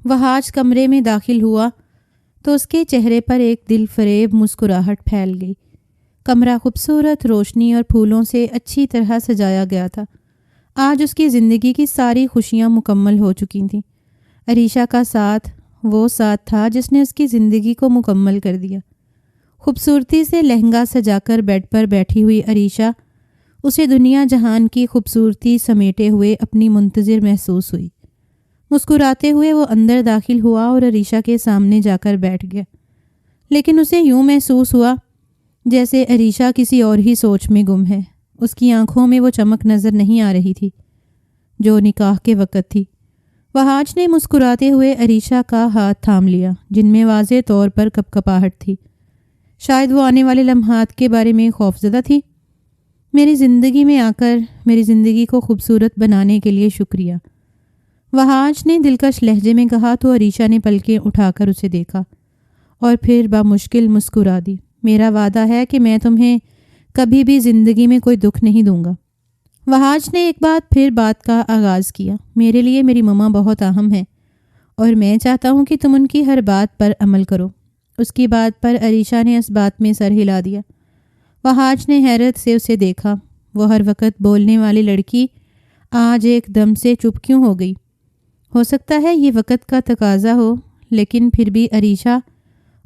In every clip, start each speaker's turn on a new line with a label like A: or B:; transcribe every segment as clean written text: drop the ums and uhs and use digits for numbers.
A: وہاج کمرے میں داخل ہوا تو اس کے چہرے پر ایک دل فریب مسکراہٹ پھیل گئی۔ کمرہ خوبصورت روشنی اور پھولوں سے اچھی طرح سجایا گیا تھا۔ آج اس کی زندگی کی ساری خوشیاں مکمل ہو چکی تھیں۔ عریشہ کا ساتھ وہ ساتھ تھا جس نے اس کی زندگی کو مکمل کر دیا۔ خوبصورتی سے لہنگا سجا کر بیڈ پر بیٹھی ہوئی عریشہ اسے دنیا جہان کی خوبصورتی سمیٹے ہوئے اپنی منتظر محسوس ہوئی۔ مسکراتے ہوئے وہ اندر داخل ہوا اور عریشہ کے سامنے جا کر بیٹھ گیا، لیکن اسے یوں محسوس ہوا جیسے عریشہ کسی اور ہی سوچ میں گم ہے۔ اس کی آنکھوں میں وہ چمک نظر نہیں آ رہی تھی جو نکاح کے وقت تھی۔ وہاج نے مسکراتے ہوئے عریشہ کا ہاتھ تھام لیا، جن میں واضح طور پر کپکپاہٹ تھی۔ شاید وہ آنے والے لمحات کے بارے میں خوفزدہ تھی۔ میری زندگی میں آ کر میری زندگی کو خوبصورت بنانے کے لیے شکریہ، وہاج نے دلکش لہجے میں کہا تو عریشہ نے پلکیں اٹھا کر اسے دیکھا اور پھر بامشکل مسکرا دی۔ میرا وعدہ ہے کہ میں تمہیں کبھی بھی زندگی میں کوئی دکھ نہیں دوں گا۔ وہاج نے ایک بار پھر بات کا آغاز کیا۔ میرے لیے میری ماما بہت اہم ہے اور میں چاہتا ہوں کہ تم ان کی ہر بات پر عمل کرو۔ اس کی بات پر عریشہ نے اس بات میں سر ہلا دیا۔ وہاج نے حیرت سے اسے دیکھا۔ وہ ہر وقت بولنے والی لڑکی آج ایک دم سے چپ کیوں ہو گئی؟ ہو سکتا ہے یہ وقت کا تقاضا ہو، لیکن پھر بھی عریشہ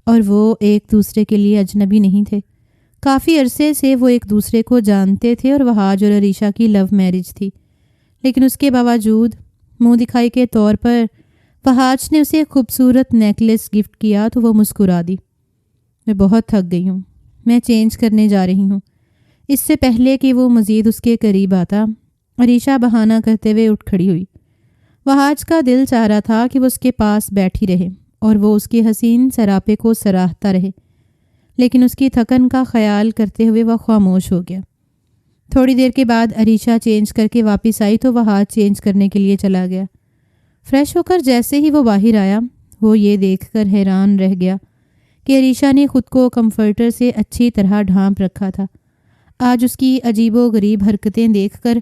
A: اور وہ ایک دوسرے کے لیے اجنبی نہیں تھے۔ کافی عرصے سے وہ ایک دوسرے کو جانتے تھے اور وہاج اور عریشہ کی لو میرج تھی، لیکن اس کے باوجود منہ دکھائی کے طور پر وہاج نے اسے ایک خوبصورت نیکلس گفٹ کیا تو وہ مسکرا دی۔ میں بہت تھک گئی ہوں، میں چینج کرنے جا رہی ہوں۔ اس سے پہلے کہ وہ مزید اس کے قریب آتا، عریشہ بہانہ کرتے ہوئے اٹھ کھڑی ہوئی۔ وہاج کا دل چاہ رہا تھا کہ وہ اس کے پاس بیٹھی رہے اور وہ اس کے حسین سراپے کو سراہتا رہے، لیکن اس کی تھکن کا خیال کرتے ہوئے وہ خاموش ہو گیا۔ تھوڑی دیر کے بعد عریشہ چینج کر کے واپس آئی تو وہاج چینج کرنے کے لیے چلا گیا۔ فریش ہو کر جیسے ہی وہ باہر آیا، وہ یہ دیکھ کر حیران رہ گیا کہ عریشہ نے خود کو کمفرٹر سے اچھی طرح ڈھانپ رکھا تھا۔ آج اس کی عجیب و غریب حرکتیں دیکھ کر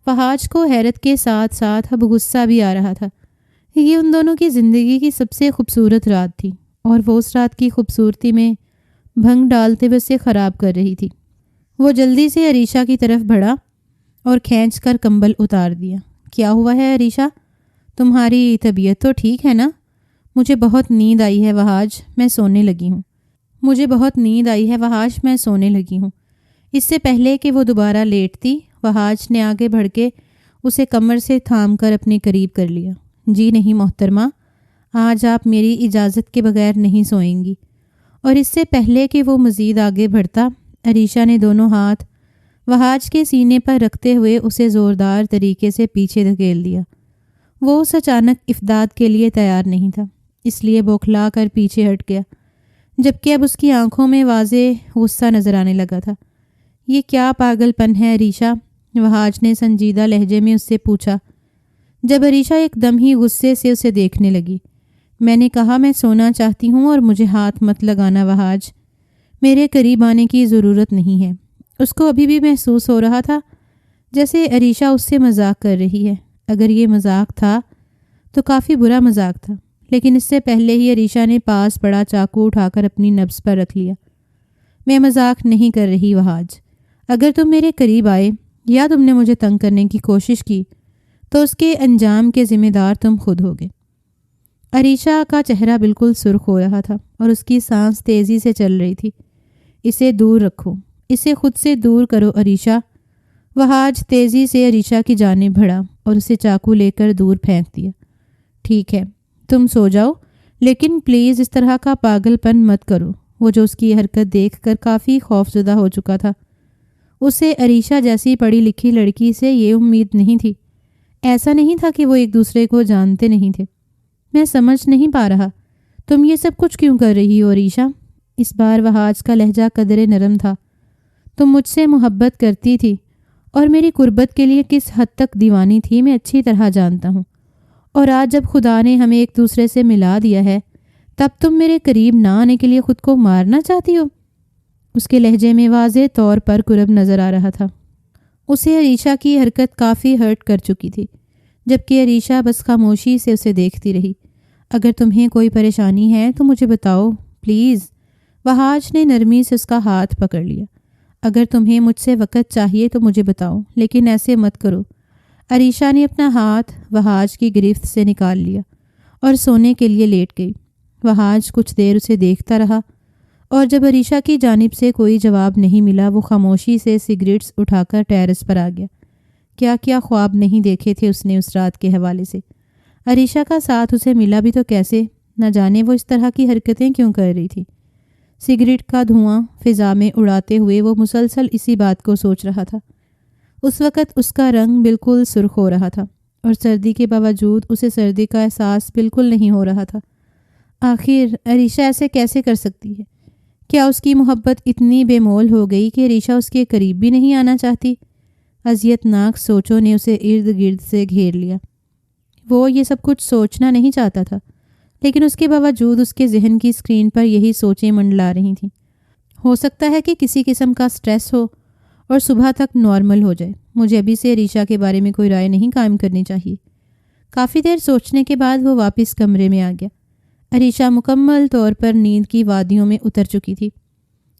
A: وہاج کو حیرت کے ساتھ ساتھ اب غصہ بھی آ رہا تھا۔ یہ ان دونوں کی زندگی کی سب سے خوبصورت رات تھی اور وہ اس رات کی خوبصورتی میں بھنگ ڈالتے ہوئے اسے خراب کر رہی تھی۔ وہ جلدی سے عریشہ کی طرف بڑھا اور کھینچ کر کمبل اتار دیا۔ کیا ہوا ہے عریشہ؟ تمہاری طبیعت تو ٹھیک ہے نا؟ مجھے بہت نیند آئی ہے وہاج، میں سونے لگی ہوں۔ اس سے پہلے کہ وہ دوبارہ لیٹتی، وہاج نے آگے بڑھ کے اسے کمر سے تھام کر اپنے قریب کر لیا۔ جی نہیں محترمہ، آج آپ میری اجازت کے بغیر نہیں سوئیں گی۔ اور اس سے پہلے کہ وہ مزید آگے بڑھتا، عریشہ نے دونوں ہاتھ وہاج کے سینے پر رکھتے ہوئے اسے زوردار طریقے سے پیچھے دھکیل دیا۔ وہ اس اچانک افداد کے لیے تیار نہیں تھا، اس لیے بوکھلا کر پیچھے ہٹ گیا، جبکہ اب اس کی آنکھوں میں واضح غصہ نظر آنے لگا تھا۔ یہ کیا پاگل پن ہے عریشہ؟ وہاج نے سنجیدہ لہجے میں اس سے پوچھا، جب عریشہ ایک دم ہی غصے سے اسے دیکھنے لگی۔ میں نے کہا میں سونا چاہتی ہوں اور مجھے ہاتھ مت لگانا وہاج، میرے قریب آنے کی ضرورت نہیں ہے۔ اس کو ابھی بھی محسوس ہو رہا تھا جیسے عریشہ اس سے مذاق کر رہی ہے۔ اگر یہ مذاق تھا تو کافی برا مذاق تھا، لیکن اس سے پہلے ہی عریشہ نے پاس پڑا چاقو اٹھا کر اپنی نبز پر رکھ لیا۔ میں مذاق نہیں کر رہی وہاج، اگر تم میرے قریب آئے یا تم نے مجھے تنگ کرنے کی کوشش کی تو اس کے انجام کے ذمہ دار تم خود ہوگے۔ عریشہ کا چہرہ بالکل سرخ ہو رہا تھا اور اس کی سانس تیزی سے چل رہی تھی۔ اسے دور رکھو، اسے خود سے دور کرو عریشہ۔ وہاج تیزی سے عریشہ کی جانب بڑھا اور اسے چاقو لے کر دور پھینک دیا۔ ٹھیک ہے، تم سو جاؤ، لیکن پلیز اس طرح کا پاگل پن مت کرو۔ وہ جو اس کی حرکت دیکھ کر کافی خوفزدہ ہو چکا تھا۔ اسے عریشہ جیسی پڑھی لکھی لڑکی سے یہ امید نہیں تھی۔ ایسا نہیں تھا کہ وہ ایک دوسرے کو جانتے نہیں تھے۔ میں سمجھ نہیں پا رہا، تم یہ سب کچھ کیوں کر رہی ہو عریشہ؟ اس بار وہاج کا لہجہ قدرے نرم تھا۔ تم مجھ سے محبت کرتی تھی اور میری قربت کے لیے کس حد تک دیوانی تھی میں اچھی طرح جانتا ہوں، اور آج جب خدا نے ہمیں ایک دوسرے سے ملا دیا ہے تب تم میرے قریب نہ آنے کے لیے خود کو مارنا چاہتی ہو؟ اس کے لہجے میں واضح طور پر کرب نظر آ رہا تھا۔ اسے عریشہ کی حرکت کافی ہرٹ کر چکی تھی، جبکہ عریشہ بس خاموشی سے اسے دیکھتی رہی۔ اگر تمہیں کوئی پریشانی ہے تو مجھے بتاؤ پلیز۔ وہاج نے نرمی سے اس کا ہاتھ پکڑ لیا۔ اگر تمہیں مجھ سے وقت چاہیے تو مجھے بتاؤ، لیکن ایسے مت کرو۔ عریشہ نے اپنا ہاتھ وہاج کی گرفت سے نکال لیا اور سونے کے لیے لیٹ گئی۔ وہاج کچھ دیر اسے دیکھتا رہا اور جب عریشہ کی جانب سے کوئی جواب نہیں ملا، وہ خاموشی سے سگریٹس اٹھا کر ٹیرس پر آ گیا۔ کیا کیا خواب نہیں دیکھے تھے اس نے اس رات کے حوالے سے۔ عریشہ کا ساتھ اسے ملا بھی تو کیسے؟ نہ جانے وہ اس طرح کی حرکتیں کیوں کر رہی تھی۔ سگریٹ کا دھواں فضا میں اڑاتے ہوئے وہ مسلسل اسی بات کو سوچ رہا تھا۔ اس وقت اس کا رنگ بالکل سرخ ہو رہا تھا اور سردی کے باوجود اسے سردی کا احساس بالکل نہیں ہو رہا تھا۔ آخر عریشہ ایسے کیسے کر سکتی ہے؟ کیا اس کی محبت اتنی بے مول ہو گئی کہ عریشہ اس کے قریب بھی نہیں آنا چاہتی؟ اذیت ناک سوچوں نے اسے ارد گرد سے گھیر لیا۔ وہ یہ سب کچھ سوچنا نہیں چاہتا تھا، لیکن اس کے باوجود اس کے ذہن کی اسکرین پر یہی سوچیں منڈلا رہی تھیں۔ ہو سکتا ہے کہ کسی قسم کا سٹریس ہو اور صبح تک نارمل ہو جائے۔ مجھے ابھی سے عریشہ کے بارے میں کوئی رائے نہیں قائم کرنی چاہیے۔ کافی دیر سوچنے کے بعد وہ واپس کمرے میں آ گیا۔ عریشہ مکمل طور پر نیند کی وادیوں میں اتر چکی تھی۔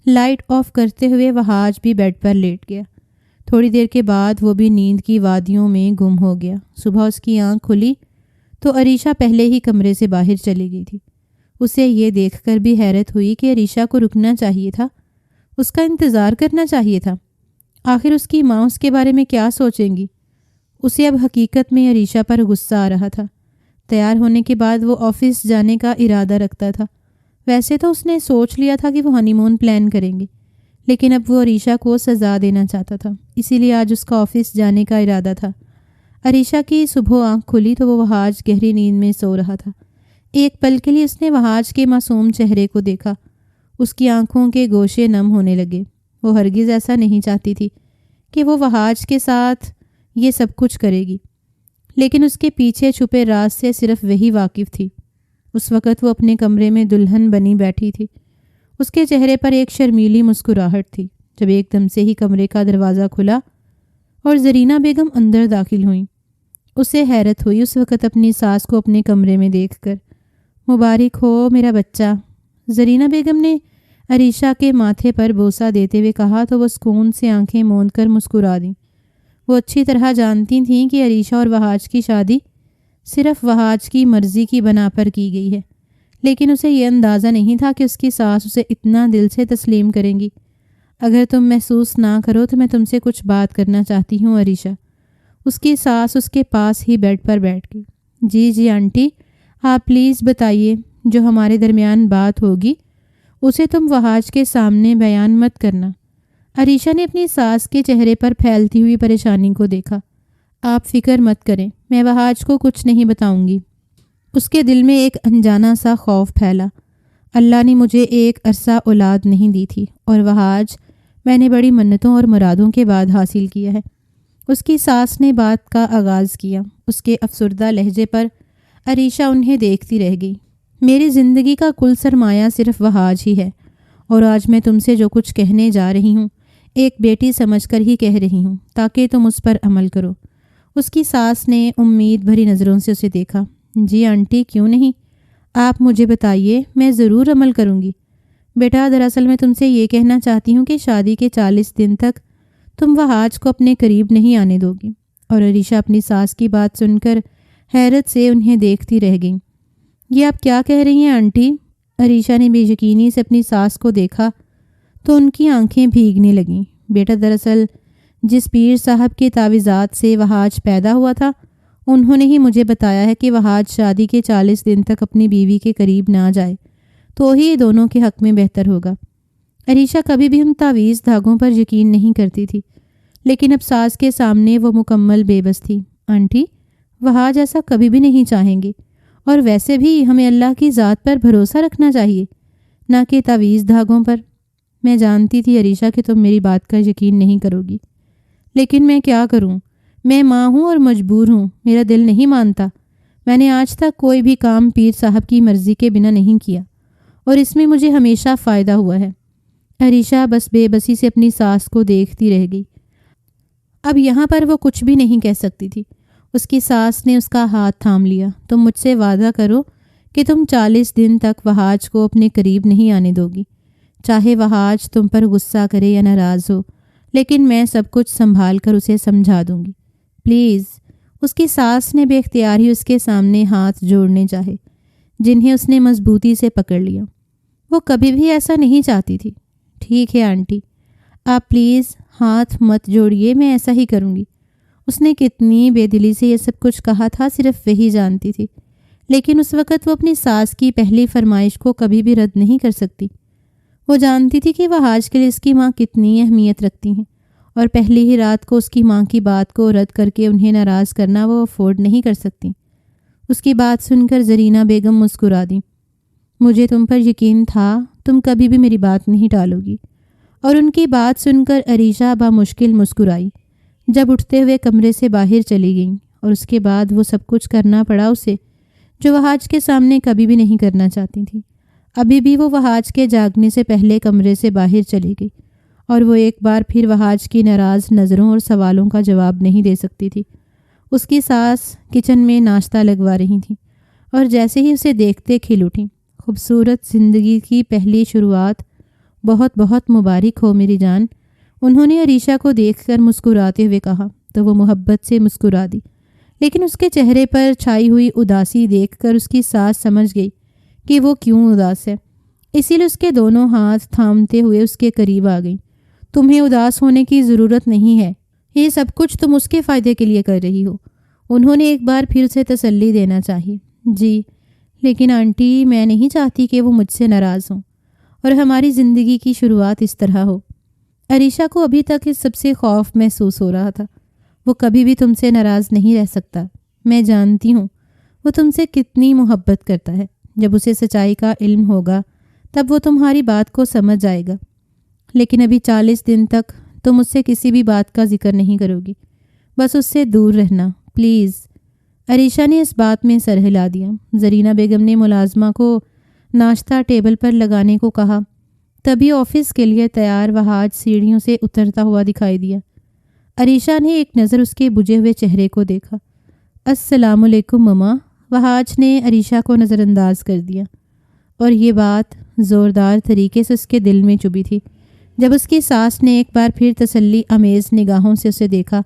A: لائٹ آف کرتے ہوئے وہاج بھی بیڈ پر لیٹ گیا۔ تھوڑی دیر کے بعد وہ بھی نیند کی وادیوں میں گم ہو گیا۔ صبح اس کی آنکھ کھلی تو عریشہ پہلے ہی کمرے سے باہر چلی گئی تھی۔ اسے یہ دیکھ کر بھی حیرت ہوئی کہ عریشہ کو رکنا چاہیے تھا، اس کا انتظار کرنا چاہیے تھا۔ آخر اس کی ماں اس کے بارے میں کیا سوچیں گی؟ اسے اب حقیقت میں عریشہ پر غصہ آ رہا تھا۔ تیار ہونے کے بعد وہ آفس جانے کا ارادہ رکھتا تھا۔ ویسے تو اس نے سوچ لیا تھا کہ وہ ہنی مون پلان کریں گے، لیکن اب وہ عریشہ کو سزا دینا چاہتا تھا، اسی لیے آج اس کا آفس جانے کا ارادہ تھا۔ عریشہ کی صبح آنکھ کھلی تو وہ وہاج گہری نیند میں سو رہا تھا۔ ایک پل کے لیے اس نے وہاج کے معصوم چہرے کو دیکھا۔ اس کی آنکھوں کے گوشے نم ہونے لگے۔ وہ ہرگز ایسا نہیں چاہتی تھی کہ وہ وہاج کے ساتھ یہ سب کچھ کرے گی، لیکن اس کے پیچھے چھپے راز سے صرف وہی واقف تھی۔ اس وقت وہ اپنے کمرے میں دلہن بنی بیٹھی تھی۔ اس کے چہرے پر ایک شرمیلی مسکراہٹ تھی جب ایک دم سے ہی کمرے کا دروازہ کھلا اور زرینہ بیگم اندر داخل ہوئیں۔ اسے حیرت ہوئی اس وقت اپنی ساس کو اپنے کمرے میں دیکھ کر۔ مبارک ہو میرا بچہ، زرینہ بیگم نے عریشہ کے ماتھے پر بوسہ دیتے ہوئے کہا تو وہ سکون سے آنکھیں موند کر مسکرا دیں۔ وہ اچھی طرح جانتی تھیں کہ عریشہ اور وہاج کی شادی صرف وہاج کی مرضی کی بنا پر کی گئی ہے، لیکن اسے یہ اندازہ نہیں تھا کہ اس کی ساس اسے اتنا دل سے تسلیم کریں گی۔ اگر تم محسوس نہ کرو تو میں تم سے کچھ بات کرنا چاہتی ہوں عریشہ۔ اس کی ساس اس کے پاس ہی بیڈ پر بیٹھ گئی۔ جی آنٹی، آپ پلیز بتائیے، جو ہمارے درمیان بات ہوگی اسے تم وہاج کے سامنے بیان مت کرنا۔ عریشہ نے اپنی ساس کے چہرے پر پھیلتی ہوئی پریشانی کو دیکھا۔ آپ فکر مت کریں، میں وہاج کو کچھ نہیں بتاؤں گی۔ اس کے دل میں ایک انجانا سا خوف پھیلا۔ اللہ نے مجھے ایک عرصہ اولاد نہیں دی تھی اور وہاج میں نے بڑی منتوں اور مرادوں کے بعد حاصل کیا ہے۔ اس کی ساس نے بات کا آغاز کیا۔ اس کے افسردہ لہجے پر عریشہ انہیں دیکھتی رہ گئی۔ میری زندگی کا کل سرمایہ صرف وہاج ہی ہے، اور آج میں تم سے جو کچھ کہنے جا رہی ہوں ایک بیٹی سمجھ کر ہی کہہ رہی ہوں تاکہ تم اس پر عمل کرو۔ اس کی ساس نے امید بھری نظروں سے اسے دیکھا۔ جی آنٹی، کیوں نہیں، آپ مجھے بتائیے، میں ضرور عمل کروں گی۔ بیٹا، دراصل میں تم سے یہ کہنا چاہتی ہوں کہ شادی کے 40 دن تک تم وہاج کو اپنے قریب نہیں آنے دو گی۔ اور عریشہ اپنی ساس کی بات سن کر حیرت سے انہیں دیکھتی رہ گئی۔ یہ آپ کیا کہہ رہی ہیں آنٹی؟ عریشہ نے بے یقینی سے اپنی ساس کو دیکھا تو ان کی آنکھیں بھیگنے لگیں۔ بیٹا، دراصل جس پیر صاحب کے تعویذات سے وہاج پیدا ہوا تھا انہوں نے ہی مجھے بتایا ہے کہ وہاج شادی کے 40 دن تک اپنی بیوی کے قریب نہ جائے تو ہی دونوں کے حق میں بہتر ہوگا۔ عریشہ کبھی بھی ان تعویذ دھاگوں پر یقین نہیں کرتی تھی، لیکن اب ساس کے سامنے وہ مکمل بے بس تھی۔ آنٹی، وہاج ایسا کبھی بھی نہیں چاہیں گے، اور ویسے بھی ہمیں اللہ کی ذات پر بھروسہ رکھنا چاہیے، نہ کہ تعویذ دھاگوں پر۔ میں جانتی تھی عریشہ کہ تم میری بات کا یقین نہیں کرو گی، لیکن میں کیا کروں؟ میں ماں ہوں اور مجبور ہوں، میرا دل نہیں مانتا۔ میں نے آج تک کوئی بھی کام پیر صاحب کی مرضی کے بنا نہیں کیا، اور اس میں مجھے ہمیشہ فائدہ ہوا ہے۔ عریشہ بس بے بسی سے اپنی ساس کو دیکھتی رہ گئی۔ اب یہاں پر وہ کچھ بھی نہیں کہہ سکتی تھی۔ اس کی ساس نے اس کا ہاتھ تھام لیا۔ تم مجھ سے وعدہ کرو کہ تم 40 دن تک وہاج کو اپنے قریب نہیں آنے دو گی، چاہے وہاج تم پر غصہ کرے یا ناراض ہو، لیکن میں سب کچھ سنبھال کر اسے سمجھا دوں گی، پلیز۔ اس کی ساس نے بے اختیار ہی اس کے سامنے ہاتھ جوڑنے چاہے، جنہیں اس نے مضبوطی سے پکڑ لیا۔ وہ کبھی بھی ایسا نہیں چاہتی تھی۔ ٹھیک ہے آنٹی، آپ پلیز ہاتھ مت جوڑیے، میں ایسا ہی کروں گی۔ اس نے کتنی بے دلی سے یہ سب کچھ کہا تھا صرف وہی جانتی تھی، لیکن اس وقت وہ اپنی ساس کی پہلی فرمائش کو کبھی بھی رد نہیں کر سکتی۔ وہ جانتی تھی کہ وہاج کے لیے اس کی ماں کتنی اہمیت رکھتی ہیں، اور پہلی ہی رات کو اس کی ماں کی بات کو رد کر کے انہیں ناراض کرنا وہ افورڈ نہیں کر سکتی۔ اس کی بات سن کر زرینہ بیگم مسکرا دی۔ مجھے تم پر یقین تھا، تم کبھی بھی میری بات نہیں ٹالو گی۔ اور ان کی بات سن کر عریشہ بامشکل مسکرائی، جب اٹھتے ہوئے کمرے سے باہر چلی گئیں، اور اس کے بعد وہ سب کچھ کرنا پڑا اسے جو وہاج کے سامنے کبھی بھی نہیں کرنا چاہتی تھی۔ ابھی بھی وہ وہاج کے جاگنے سے پہلے کمرے سے باہر چلی گئی، اور وہ ایک بار پھر وہاج کی ناراض نظروں اور سوالوں کا جواب نہیں دے سکتی تھی۔ اس کی ساس کچن میں ناشتہ لگوا رہی تھیں، اور جیسے ہی اسے دیکھتے کھل اٹھیں۔ خوبصورت زندگی کی پہلی شروعات بہت بہت مبارک ہو میری جان، انہوں نے عریشہ کو دیکھ کر مسکراتے ہوئے کہا تو وہ محبت سے مسکرا دی، لیکن اس کے چہرے پر چھائی ہوئی اداسی دیکھ کر اس کی ساس سمجھ گئی کہ وہ کیوں اداس ہے، اسی لیے اس کے دونوں ہاتھ تھامتے ہوئے اس کے قریب آ گئی۔ تمہیں اداس ہونے کی ضرورت نہیں ہے، یہ سب کچھ تم اس کے فائدے کے لیے کر رہی ہو۔ انہوں نے ایک بار پھر اسے تسلی دینا چاہی۔ جی لیکن آنٹی، میں نہیں چاہتی کہ وہ مجھ سے ناراض ہوں اور ہماری زندگی کی شروعات اس طرح ہو۔ عریشہ کو ابھی تک اس سب سے خوف محسوس ہو رہا تھا۔ وہ کبھی بھی تم سے ناراض نہیں رہ سکتا، میں جانتی ہوں وہ تم سے کتنی محبت کرتا ہے۔ جب اسے سچائی کا علم ہوگا تب وہ تمہاری بات کو سمجھ جائے گا، لیکن ابھی 40 دن تک تم اس سے کسی بھی بات کا ذکر نہیں کرو گی، بس اس سے دور رہنا پلیز۔ عریشہ نے اس بات میں سر ہلا دیا۔ زرینہ بیگم نے ملازمہ کو ناشتہ ٹیبل پر لگانے کو کہا، تبھی آفس کے لیے تیار وہاج سیڑھیوں سے اترتا ہوا دکھائی دیا۔ عریشہ نے ایک نظر اس کے بجھے ہوئے چہرے کو دیکھا۔ السلام علیکم مما، وہاج نے عریشہ کو نظر انداز کر دیا، اور یہ بات زوردار طریقے سے اس کے دل میں چبھی تھی۔ جب اس کی ساس نے ایک بار پھر تسلی امیز نگاہوں سے اسے دیکھا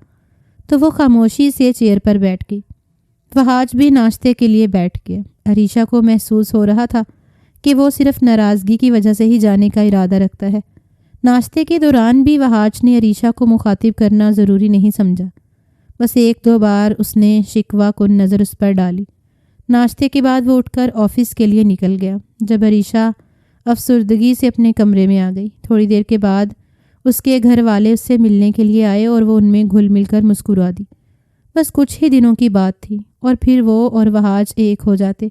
A: تو وہ خاموشی سے چیئر پر بیٹھ گئی۔ وہاج بھی ناشتے کے لیے بیٹھ گیا۔ عریشہ کو محسوس ہو رہا تھا کہ وہ صرف ناراضگی کی وجہ سے ہی جانے کا ارادہ رکھتا ہے۔ ناشتے کے دوران بھی وہاج نے عریشہ کو مخاطب کرنا ضروری نہیں سمجھا، بس ایک دو بار اس نے شکوہ کن نظر اس پر ڈالی۔ ناشتے کے بعد وہ اٹھ کر آفس کے لیے نکل گیا۔ جب عریشہ افسردگی سے اپنے کمرے میں آ گئی، تھوڑی دیر کے بعد اس کے گھر والے اس سے ملنے کے لیے آئے اور وہ ان میں گھل مل کر مسکرا دی۔ بس کچھ ہی دنوں کی بات تھی اور پھر وہ اور وہاج ایک ہو جاتے۔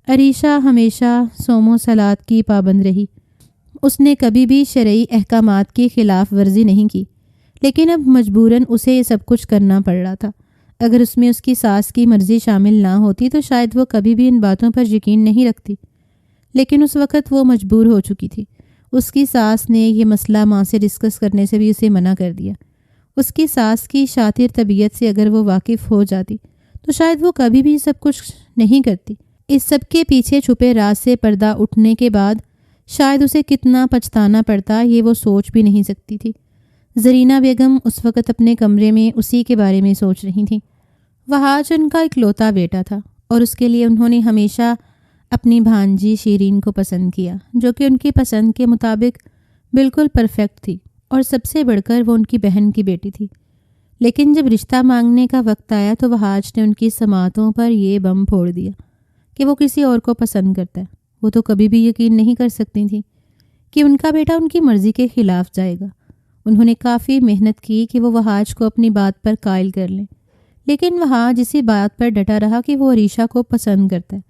A: عریشہ ہمیشہ صوم و صلات کی پابند رہی۔ اس نے کبھی بھی شرعی احکامات کی خلاف ورزی نہیں کی، لیکن اب مجبوراً اسے یہ سب کچھ کرنا پڑ رہا تھا۔ اگر اس میں اس کی ساس کی مرضی شامل نہ ہوتی تو شاید وہ کبھی بھی ان باتوں پر یقین نہیں رکھتی، لیکن اس وقت وہ مجبور ہو چکی تھی۔ اس کی ساس نے یہ مسئلہ ماں سے ڈسکس کرنے سے بھی اسے منع کر دیا۔ اس کی ساس کی شاطر طبیعت سے اگر وہ واقف ہو جاتی تو شاید وہ کبھی بھی سب کچھ نہیں کرتی۔ اس سب کے پیچھے چھپے راز سے پردہ اٹھنے کے بعد شاید اسے کتنا پچھتانا پڑتا، یہ وہ سوچ بھی نہیں سکتی تھی۔ زرینہ بیگم اس وقت اپنے کمرے میں اسی کے بارے میں سوچ رہی تھیں۔ وہاج ان کا اکلوتا بیٹا تھا اور اس کے لیے انہوں نے ہمیشہ اپنی بھانجی شیرین کو پسند کیا، جو کہ ان کی پسند کے مطابق بالکل پرفیکٹ تھی، اور سب سے بڑھ کر وہ ان کی بہن کی بیٹی تھی۔ لیکن جب رشتہ مانگنے کا وقت آیا تو وہاج نے ان کی سماعتوں پر یہ بم پھوڑ دیا کہ وہ کسی اور کو پسند کرتا ہے۔ وہ تو کبھی بھی یقین نہیں کر سکتی تھیں کہ ان کا بیٹا ان کی مرضی کے خلاف جائے گا۔ انہوں نے کافی محنت کی کہ وہ وہاج کو اپنی بات پر قائل کر لیں، لیکن وہاج اسی بات پر ڈٹا رہا کہ وہ عریشہ کو پسند کرتا ہے،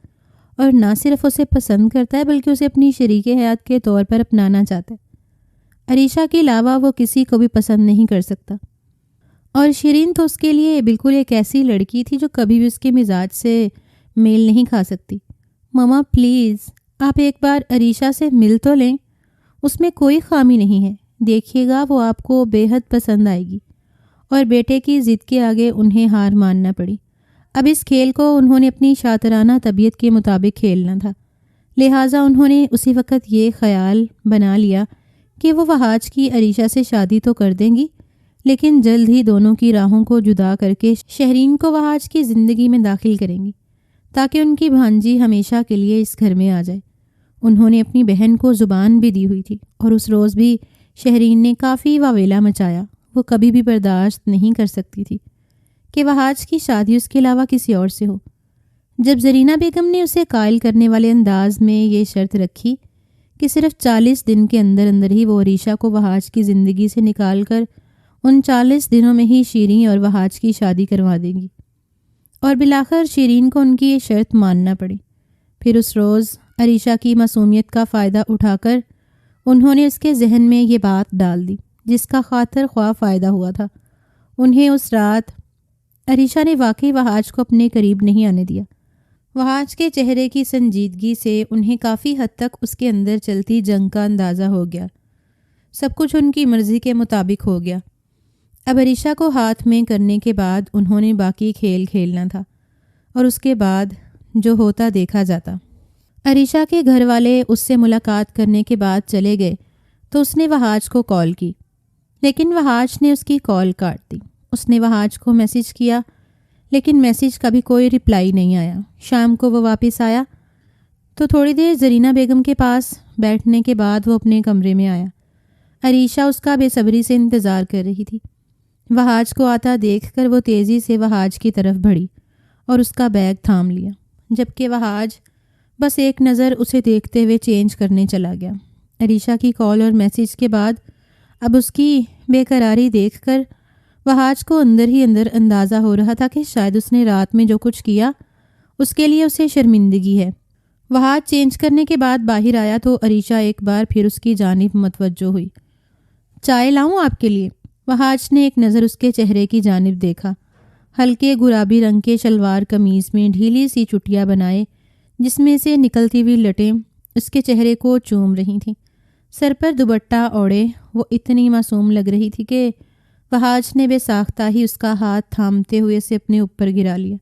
A: اور نہ صرف اسے پسند کرتا ہے بلکہ اسے اپنی شریک حیات کے طور پر اپنانا چاہتا ہے۔ عریشہ کے علاوہ وہ کسی کو بھی پسند نہیں کر سکتا، اور شیرین تو اس کے لیے بالکل ایک ایسی لڑکی تھی جو کبھی بھی اس کے مزاج سے میل نہیں کھا سکتی۔ مما پلیز، آپ ایک بار عریشہ سے مل تو لیں، اس میں کوئی خامی نہیں ہے، دیکھیے گا وہ آپ کو بے حد پسند آئے گی۔ اور بیٹے کی ضد کے آگے انہیں ہار ماننا پڑی۔ اب اس کھیل کو انہوں نے اپنی شاطرانہ طبیعت کے مطابق کھیلنا تھا، لہٰذا انہوں نے اسی وقت یہ خیال بنا لیا کہ وہ وہاج کی عریشہ سے شادی تو کر دیں گی، لیکن جلد ہی دونوں کی راہوں کو جدا کر کے شہرین کو وہاج کی زندگی میں داخل کریں گی تاکہ ان کی بھانجی ہمیشہ کے لیے اس گھر میں آ جائے۔ انہوں نے اپنی بہن کو زبان بھی دی ہوئی تھی اور اس روز بھی شہرین نے کافی واویلا مچایا۔ وہ کبھی بھی برداشت نہیں کر سکتی تھی کہ وہاج کی شادی اس کے علاوہ کسی اور سے ہو۔ جب زرینہ بیگم نے اسے قائل کرنے والے انداز میں یہ شرط رکھی کہ صرف 40 دن کے اندر اندر ہی وہ عریشہ کو وہاج کی زندگی سے نکال کر ان 40 دنوں میں ہی شیریں اور وہاج کی شادی کروا دے گی، اور بالآخر شیرین کو ان کی یہ شرط ماننا پڑی، پھر اس روز عریشہ کی معصومیت کا فائدہ اٹھا کر انہوں نے اس کے ذہن میں یہ بات ڈال دی جس کا خاطر خواہ فائدہ ہوا تھا۔ انہیں اس رات عریشہ نے واقعی وہاج کو اپنے قریب نہیں آنے دیا۔ وہاج کے چہرے کی سنجیدگی سے انہیں کافی حد تک اس کے اندر چلتی جنگ کا اندازہ ہو گیا۔ سب کچھ ان کی مرضی کے مطابق ہو گیا۔ اب عریشہ کو ہاتھ میں کرنے کے بعد انہوں نے باقی کھیل کھیلنا تھا، اور اس کے بعد جو ہوتا دیکھا جاتا۔ عریشہ کے گھر والے اس سے ملاقات کرنے کے بعد چلے گئے تو اس نے وہاج کو کال کی، لیکن وہاج نے اس کی کال کاٹ دی۔ اس نے وہاج کو میسج کیا، لیکن میسج کا بھی کوئی رپلائی نہیں آیا۔ شام کو وہ واپس آیا تو تھوڑی دیر زرینہ بیگم کے پاس بیٹھنے کے بعد وہ اپنے کمرے میں آیا۔ عریشہ اس کا بے صبری سے انتظار کر رہی تھی۔ وہاج کو آتا دیکھ کر وہ تیزی سے وہاج کی طرف بڑھی اور اس کا بیگ تھام لیا، جبکہ وہاج بس ایک نظر اسے دیکھتے ہوئے چینج کرنے چلا گیا۔ عریشہ کی کال اور میسج کے بعد اب اس کی بے قراری دیکھ کر وہاج کو اندر ہی اندر اندازہ ہو رہا تھا کہ شاید اس نے رات میں جو کچھ کیا اس کے لیے اسے شرمندگی ہے۔ وہاج چینج کرنے کے بعد باہر آیا تو عریشہ ایک بار پھر اس کی جانب متوجہ ہوئی۔ چائے لاؤں آپ کے لیے؟ وہاج نے ایک نظر اس کے چہرے کی جانب دیکھا۔ ہلکے گلابی رنگ کے شلوار قمیض میں ڈھیلی سی چٹیاں بنائے جس میں سے نکلتی ہوئی لٹیں اس کے چہرے کو چوم رہی تھیں۔ سر پر دوپٹہ اوڑھے وہ اتنی معصوم لگ رہی تھی کہ وہاج نے بے ساختہ ہی اس کا ہاتھ تھامتے ہوئے اسے اپنے اوپر گرا لیا۔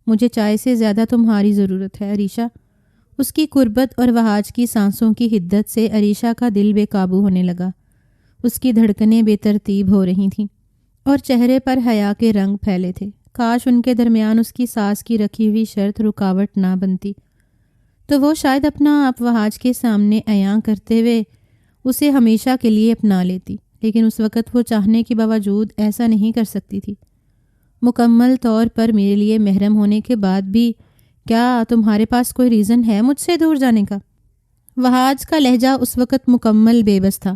A: مجھے چائے سے زیادہ تمہاری ضرورت ہے عریشہ۔ اس کی قربت اور وہاج کی سانسوں کی حدت سے عریشہ کا دل بے قابو ہونے لگا۔ اس کی دھڑکنیں بے ترتیب ہو رہی تھیں اور چہرے پر حیا کے رنگ پھیلے تھے۔ کاش ان کے درمیان اس کی ساس کی رکھی ہوئی شرط رکاوٹ نہ بنتی تو وہ شاید اپنا آپ وہاج کے سامنے عیاں کرتے ہوئے اسے ہمیشہ کے لیے اپنا لیتی، لیکن اس وقت وہ چاہنے کے باوجود ایسا نہیں کر سکتی تھی۔ مکمل طور پر میرے لیے محرم ہونے کے بعد بھی کیا تمہارے پاس کوئی ریزن ہے مجھ سے دور جانے کا؟ وہاج کا لہجہ اس وقت مکمل بے بس تھا۔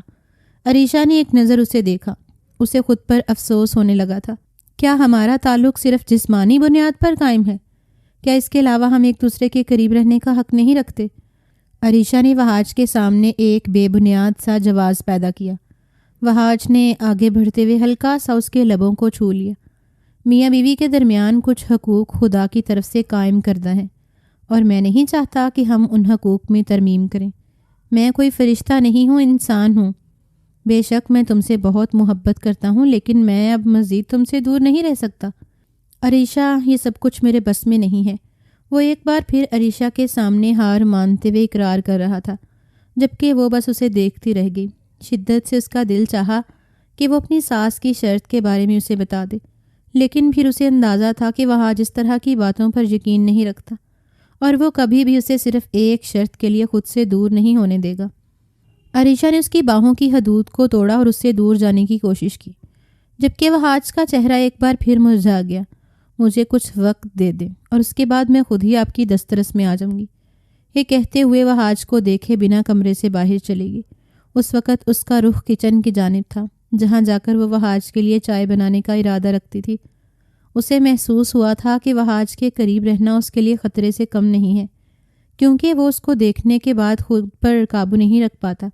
A: عریشہ نے ایک نظر اسے دیکھا۔ اسے خود پر افسوس ہونے لگا تھا۔ کیا ہمارا تعلق صرف جسمانی بنیاد پر قائم ہے؟ کیا اس کے علاوہ ہم ایک دوسرے کے قریب رہنے کا حق نہیں رکھتے؟ عریشہ نے وہاج کے سامنے ایک بے بنیاد سا جواز پیدا کیا۔ وہاج نے آگے بڑھتے ہوئے ہلکا سا اس کے لبوں کو چھو لیا۔ میاں بیوی کے درمیان کچھ حقوق خدا کی طرف سے قائم کردہ ہیں، اور میں نہیں چاہتا کہ ہم ان حقوق میں ترمیم کریں۔ میں کوئی فرشتہ نہیں ہوں، انسان ہوں۔ بے شک میں تم سے بہت محبت کرتا ہوں، لیکن میں اب مزید تم سے دور نہیں رہ سکتا۔ عریشہ، یہ سب کچھ میرے بس میں نہیں ہے۔ وہ ایک بار پھر عریشہ کے سامنے ہار مانتے ہوئے اقرار کر رہا تھا، جبکہ وہ بس اسے دیکھتی رہ گئی۔ شدت سے اس کا دل چاہا کہ وہ اپنی ساس کی شرط کے بارے میں اسے بتا دے، لیکن پھر اسے اندازہ تھا کہ وہاں جس طرح کی باتوں پر یقین نہیں رکھتا، اور وہ کبھی بھی اسے صرف ایک شرط کے لیے خود سے دور نہیں ہونے دے گا۔ عریشہ نے اس کی باہوں کی حدود کو توڑا اور اس سے دور جانے کی کوشش کی، جبکہ وہاج کا چہرہ ایک بار پھر مرجھا گیا۔ مجھے کچھ وقت دے دیں اور اس کے بعد میں خود ہی آپ کی دسترس میں آ جاؤں گی۔ یہ کہتے ہوئے وہاج کو دیکھے بنا کمرے سے باہر چلے گی۔ اس وقت اس کا رخ کچن کی جانب تھا، جہاں جا کر وہ وہاج کے لیے چائے بنانے کا ارادہ رکھتی تھی۔ اسے محسوس ہوا تھا کہ وہاج کے قریب رہنا اس کے لیے خطرے سے کم نہیں ہے، کیونکہ وہ اس کو دیکھنے کے بعد خود پر قابو نہیں رکھ پاتا۔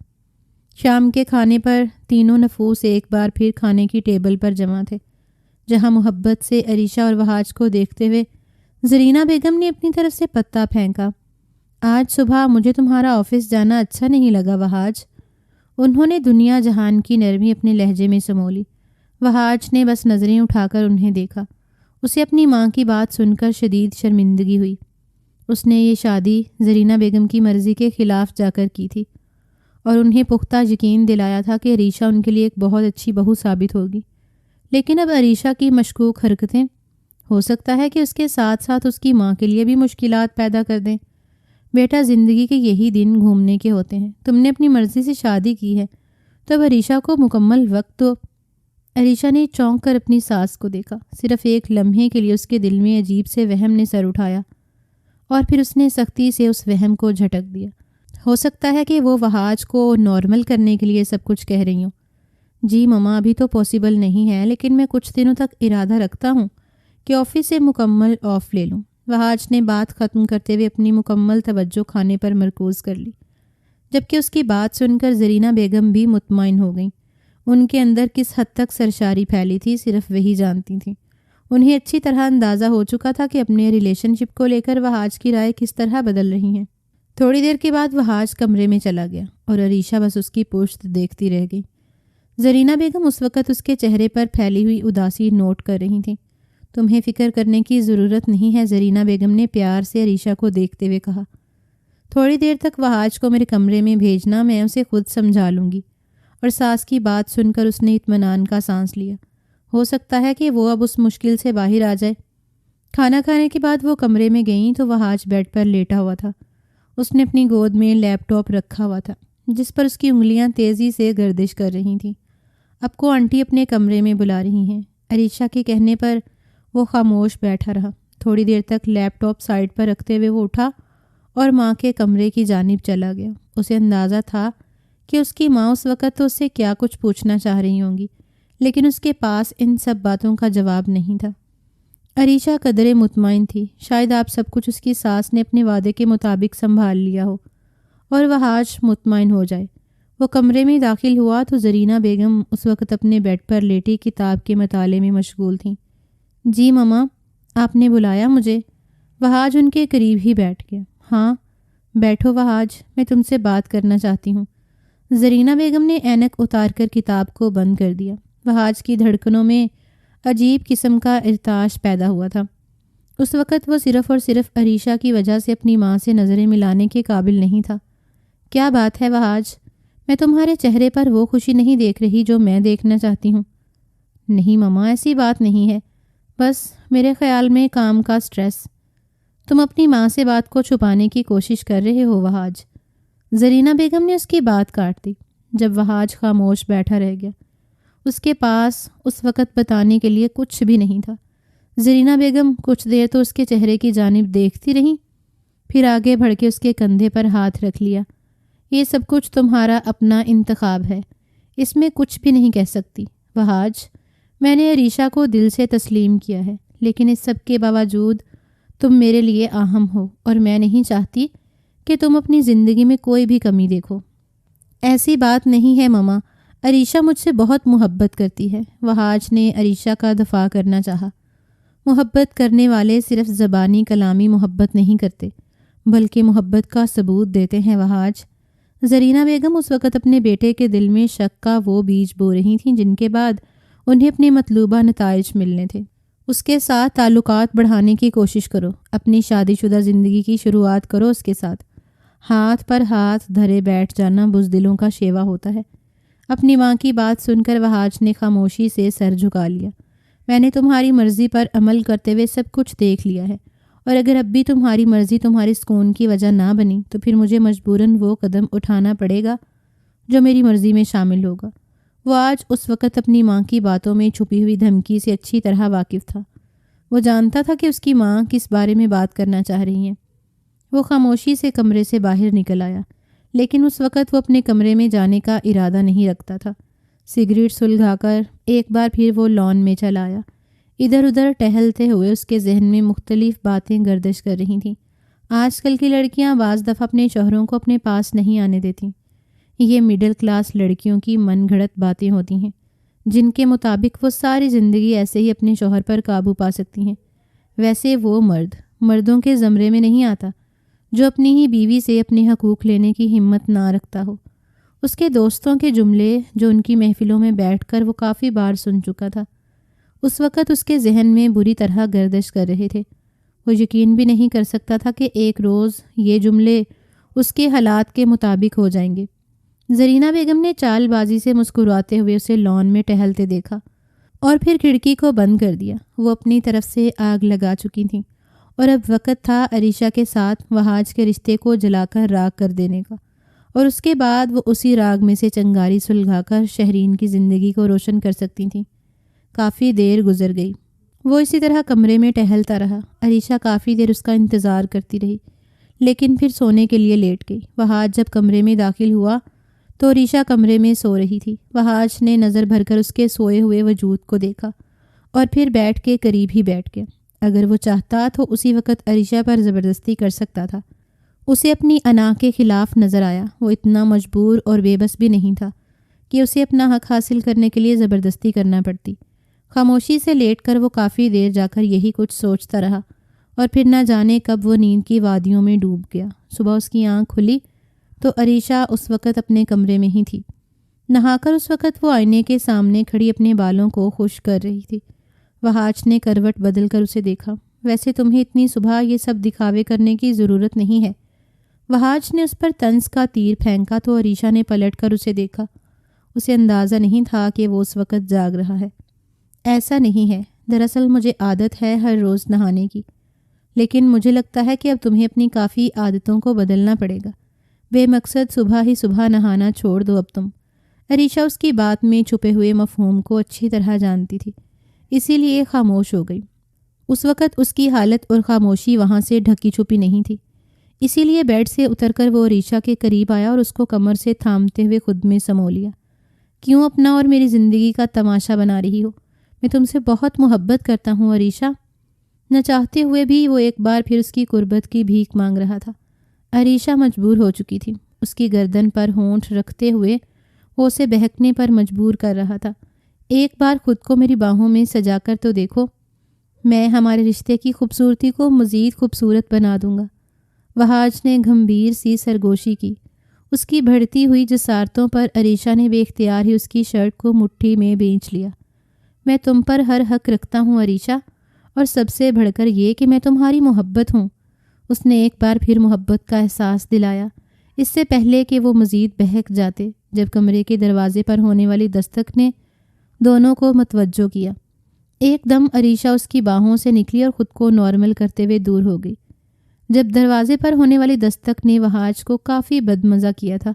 A: شام کے کھانے پر تینوں نفوس ایک بار پھر کھانے کی ٹیبل پر جمع تھے، جہاں محبت سے عریشہ اور وہاج کو دیکھتے ہوئے زرینہ بیگم نے اپنی طرف سے پتہ پھینکا۔ آج صبح مجھے تمہارا آفس جانا اچھا نہیں لگا وہاج۔ انہوں نے دنیا جہان کی نرمی اپنے لہجے میں سمولی۔ وہاج نے بس نظریں اٹھا کر انہیں دیکھا۔ اسے اپنی ماں کی بات سن کر شدید شرمندگی ہوئی۔ اس نے یہ شادی زرینہ بیگم کی مرضی کے خلاف جا کر کی تھی اور انہیں پختہ یقین دلایا تھا کہ عریشہ ان کے لیے ایک بہت اچھی بہو ثابت ہوگی، لیکن اب عریشہ کی مشکوک حرکتیں ہو سکتا ہے کہ اس کے ساتھ ساتھ اس کی ماں کے لیے بھی مشکلات پیدا کر دیں۔ بیٹا، زندگی کے یہی دن گھومنے کے ہوتے ہیں، تم نے اپنی مرضی سے شادی کی ہے تو اب عریشہ کو مکمل وقت دو۔ عریشہ نے چونک کر اپنی ساس کو دیکھا۔ صرف ایک لمحے کے لیے اس کے دل میں عجیب سے وہم نے سر اٹھایا اور پھر اس نے سختی سے اس وہم کو جھٹک دیا۔ ہو سکتا ہے کہ وہ وہاج کو نارمل کرنے کے لیے سب کچھ کہہ رہی ہوں۔ جی مما، ابھی تو پاسبل نہیں ہے، لیکن میں کچھ دنوں تک ارادہ رکھتا ہوں کہ آفس سے مکمل آف لے لوں۔ وہاج نے بات ختم کرتے ہوئے اپنی مکمل توجہ کھانے پر مرکوز کر لی، جبکہ اس کی بات سن کر زرینہ بیگم بھی مطمئن ہو گئیں۔ ان کے اندر کس حد تک سرشاری پھیلی تھی صرف وہی جانتی تھیں۔ انہیں اچھی طرح اندازہ ہو چکا تھا کہ اپنے ریلیشن شپ کو لے کر وہاج کی رائے کس طرح بدل رہی ہیں۔ تھوڑی دیر کے بعد وہاج کمرے میں چلا گیا اور عریشہ بس اس کی پشت دیکھتی رہ گئی۔ زرینہ بیگم اس وقت اس کے چہرے پر پھیلی ہوئی اداسی نوٹ کر رہی تھیں۔ تمہیں فکر کرنے کی ضرورت نہیں ہے، زرینہ بیگم نے پیار سے عریشہ کو دیکھتے ہوئے کہا۔ تھوڑی دیر تک وہاج کو میرے کمرے میں بھیجنا، میں اسے خود سمجھا لوں گی۔ اور ساس کی بات سن کر اس نے اطمینان کا سانس لیا۔ ہو سکتا ہے کہ وہ اب اس مشکل سے باہر آ جائے۔ کھانا کھانے کے بعد وہ کمرے میں گئیں تو وہاج بیڈ پر لیٹا ہوا تھا۔ اس نے اپنی گود میں لیپ ٹاپ رکھا ہوا تھا جس پر اس کی انگلیاں تیزی سے گردش کر رہی تھیں۔ اب کو آنٹی اپنے کمرے میں بلا رہی ہیں۔ عریشہ کے کہنے پر وہ خاموش بیٹھا رہا۔ تھوڑی دیر تک لیپ ٹاپ سائڈ پر رکھتے ہوئے وہ اٹھا اور ماں کے کمرے کی جانب چلا گیا۔ اسے اندازہ تھا کہ اس کی ماں اس وقت تو اس سے کیا کچھ پوچھنا چاہ رہی ہوں گی، لیکن اس کے پاس ان سب باتوں کا جواب نہیں تھا۔ عریشہ قدرے مطمئن تھی، شاید آپ سب کچھ اس کی ساس نے اپنے وعدے کے مطابق سنبھال لیا ہو اور وہاج مطمئن ہو جائے۔ وہ کمرے میں داخل ہوا تو زرینہ بیگم اس وقت اپنے بیڈ پر لیٹی کتاب کے مطالعے میں مشغول تھیں۔ جی مما، آپ نے بلایا مجھے؟ وہاج ان کے قریب ہی بیٹھ گیا۔ ہاں بیٹھو وہاج، میں تم سے بات کرنا چاہتی ہوں۔ زرینہ بیگم نے اینک اتار کر کتاب کو بند کر دیا۔ وہاج کی دھڑکنوں میں عجیب قسم کا ارتعاش پیدا ہوا تھا۔ اس وقت وہ صرف اور صرف عریشہ کی وجہ سے اپنی ماں سے نظریں ملانے کے قابل نہیں تھا۔ کیا بات ہے وہاج؟ میں تمہارے چہرے پر وہ خوشی نہیں دیکھ رہی جو میں دیکھنا چاہتی ہوں۔ نہیں مما، ایسی بات نہیں ہے، بس میرے خیال میں کام کا سٹریس۔ تم اپنی ماں سے بات کو چھپانے کی کوشش کر رہے ہو وہاج۔ زرینہ بیگم نے اس کی بات کاٹ دی۔ جب وہاج خاموش بیٹھا رہ گیا، اس کے پاس اس وقت بتانے کے لیے کچھ بھی نہیں تھا۔ زرینہ بیگم کچھ دیر تو اس کے چہرے کی جانب دیکھتی رہیں، پھر آگے بڑھ کے اس کے کندھے پر ہاتھ رکھ لیا۔ یہ سب کچھ تمہارا اپنا انتخاب ہے، اس میں کچھ بھی نہیں کہہ سکتی۔ وہاج، میں نے عریشہ کو دل سے تسلیم کیا ہے، لیکن اس سب کے باوجود تم میرے لیے اہم ہو اور میں نہیں چاہتی کہ تم اپنی زندگی میں کوئی بھی کمی دیکھو۔ ایسی بات نہیں ہے مما، عریشہ مجھ سے بہت محبت کرتی ہے۔ وہاج نے عریشہ کا دفاع کرنا چاہا۔ محبت کرنے والے صرف زبانی کلامی محبت نہیں کرتے، بلکہ محبت کا ثبوت دیتے ہیں وہاج۔ زرینہ بیگم اس وقت اپنے بیٹے کے دل میں شک کا وہ بیج بو رہی تھیں جن کے بعد انہیں اپنے مطلوبہ نتائج ملنے تھے۔ اس کے ساتھ تعلقات بڑھانے کی کوشش کرو، اپنی شادی شدہ زندگی کی شروعات کرو اس کے ساتھ۔ ہاتھ پر ہاتھ دھرے بیٹھ جانا بزدلوں کا شیوا ہوتا ہے۔ اپنی ماں کی بات سن کر وہاج نے خاموشی سے سر جھکا لیا۔ میں نے تمہاری مرضی پر عمل کرتے ہوئے سب کچھ دیکھ لیا ہے، اور اگر اب بھی تمہاری مرضی تمہارے سکون کی وجہ نہ بنی تو پھر مجھے مجبوراً وہ قدم اٹھانا پڑے گا جو میری مرضی میں شامل ہوگا۔ وہ آج اس وقت اپنی ماں کی باتوں میں چھپی ہوئی دھمکی سے اچھی طرح واقف تھا۔ وہ جانتا تھا کہ اس کی ماں کس بارے میں بات کرنا چاہ رہی ہیں۔ وہ خاموشی سے کمرے سے باہر نکل آیا، لیکن اس وقت وہ اپنے کمرے میں جانے کا ارادہ نہیں رکھتا تھا۔ سگریٹ سلگھا کر ایک بار پھر وہ لان میں چلا آیا۔ ادھر ادھر ٹہلتے ہوئے اس کے ذہن میں مختلف باتیں گردش کر رہی تھیں۔ آج کل کی لڑکیاں بعض دفعہ اپنے شوہروں کو اپنے پاس نہیں آنے دیتی۔ یہ مڈل کلاس لڑکیوں کی من گھڑت باتیں ہوتی ہیں جن کے مطابق وہ ساری زندگی ایسے ہی اپنے شوہر پر قابو پا سکتی ہیں۔ ویسے وہ مردوں کے زمرے میں نہیں آتا جو اپنی ہی بیوی سے اپنے حقوق لینے کی ہمت نہ رکھتا ہو۔ اس کے دوستوں کے جملے جو ان کی محفلوں میں بیٹھ کر وہ کافی بار سن چکا تھا، اس وقت اس کے ذہن میں بری طرح گردش کر رہے تھے۔ وہ یقین بھی نہیں کر سکتا تھا کہ ایک روز یہ جملے اس کے حالات کے مطابق ہو جائیں گے۔ زرینہ بیگم نے چال بازی سے مسکراتے ہوئے اسے لان میں ٹہلتے دیکھا اور پھر کھڑکی کو بند کر دیا۔ وہ اپنی طرف سے آگ لگا چکی تھیں اور اب وقت تھا عریشہ کے ساتھ وہاج کے رشتے کو جلا کر راکھ کر دینے کا، اور اس کے بعد وہ اسی راگ میں سے چنگاری سلگھا کر شہرین کی زندگی کو روشن کر سکتی تھیں۔ کافی دیر گزر گئی۔ وہ اسی طرح کمرے میں ٹہلتا رہا۔ عریشہ کافی دیر اس کا انتظار کرتی رہی، لیکن پھر سونے کے لیے لیٹ گئی۔ وہاج جب کمرے میں داخل ہوا تو عریشہ کمرے میں سو رہی تھی۔ وہاج نے نظر بھر کر اس کے سوئے ہوئے وجود کو دیکھا اور پھر بیٹھ کے قریب ہی بیٹھ گیا۔ اگر وہ چاہتا تو اسی وقت عریشہ پر زبردستی کر سکتا تھا۔ اسے اپنی انا کے خلاف نظر آیا۔ وہ اتنا مجبور اور بے بس بھی نہیں تھا کہ اسے اپنا حق حاصل کرنے کے لیے زبردستی کرنا پڑتی۔ خاموشی سے لیٹ کر وہ کافی دیر جا کر یہی کچھ سوچتا رہا اور پھر نہ جانے کب وہ نیند کی وادیوں میں ڈوب گیا۔ صبح اس کی آنکھ کھلی تو عریشہ اس وقت اپنے کمرے میں ہی تھی۔ نہا کر اس وقت وہ آئینے کے سامنے کھڑی اپنے بالوں کو خشک کر رہی تھی۔ وہاج نے کروٹ بدل کر اسے دیکھا۔ ویسے تمہیں اتنی صبح یہ سب دکھاوے کرنے کی ضرورت نہیں ہے۔ وہاج نے اس پر طنز کا تیر پھینکا تو عریشہ نے پلٹ کر اسے دیکھا۔ اسے اندازہ نہیں تھا کہ وہ اس وقت جاگ رہا ہے۔ ایسا نہیں ہے، دراصل مجھے عادت ہے ہر روز نہانے کی، لیکن مجھے لگتا ہے کہ اب تمہیں اپنی کافی عادتوں کو بدلنا پڑے گا۔ بے مقصد صبح ہی صبح نہانا چھوڑ دو اب تم۔ عریشہ اس کی بات میں چھپے ہوئے مفہوم کو اچھی طرح جانتی تھی، اسی لیے خاموش ہو گئی۔ اس وقت اس کی حالت اور خاموشی وہاں سے ڈھکی چھپی نہیں تھی، اسی لیے بیڈ سے اتر کر وہ عریشہ کے قریب آیا اور اس کو کمر سے تھامتے ہوئے خود میں سمو لیا۔ کیوں اپنا اور میری زندگی کا تماشا بنا رہی ہو؟ میں تم سے بہت محبت کرتا ہوں عریشہ۔ نہ چاہتے ہوئے بھی وہ ایک بار پھر اس کی قربت کی بھیک مانگ رہا تھا۔ عریشہ مجبور ہو چکی تھی۔ اس کی گردن پر ہونٹ رکھتے ہوئے وہ اسے بہکنے پر مجبور کر رہا تھا۔ ایک بار خود کو میری باہوں میں سجا کر تو دیکھو، میں ہمارے رشتے کی خوبصورتی کو مزید خوبصورت بنا دوں گا۔ وہاج نے گھمبیر سی سرگوشی کی۔ اس کی بڑھتی ہوئی جسارتوں پر عریشہ نے بے اختیار ہی اس کی شرٹ کو مٹھی میں بینچ لیا۔ میں تم پر ہر حق رکھتا ہوں عریشہ، اور سب سے بڑھ کر یہ کہ میں تمہاری محبت ہوں۔ اس نے ایک بار پھر محبت کا احساس دلایا، اس سے پہلے کہ وہ مزید بہک جاتے، جب کمرے کے دروازے پر ہونے والی دستک نے دونوں کو متوجہ کیا۔ ایک دم عریشہ اس کی باہوں سے نکلی اور خود کو نارمل کرتے ہوئے دور ہو گئی۔ جب دروازے پر ہونے والی دستک نے وہاج کو کافی بدمزہ کیا تھا،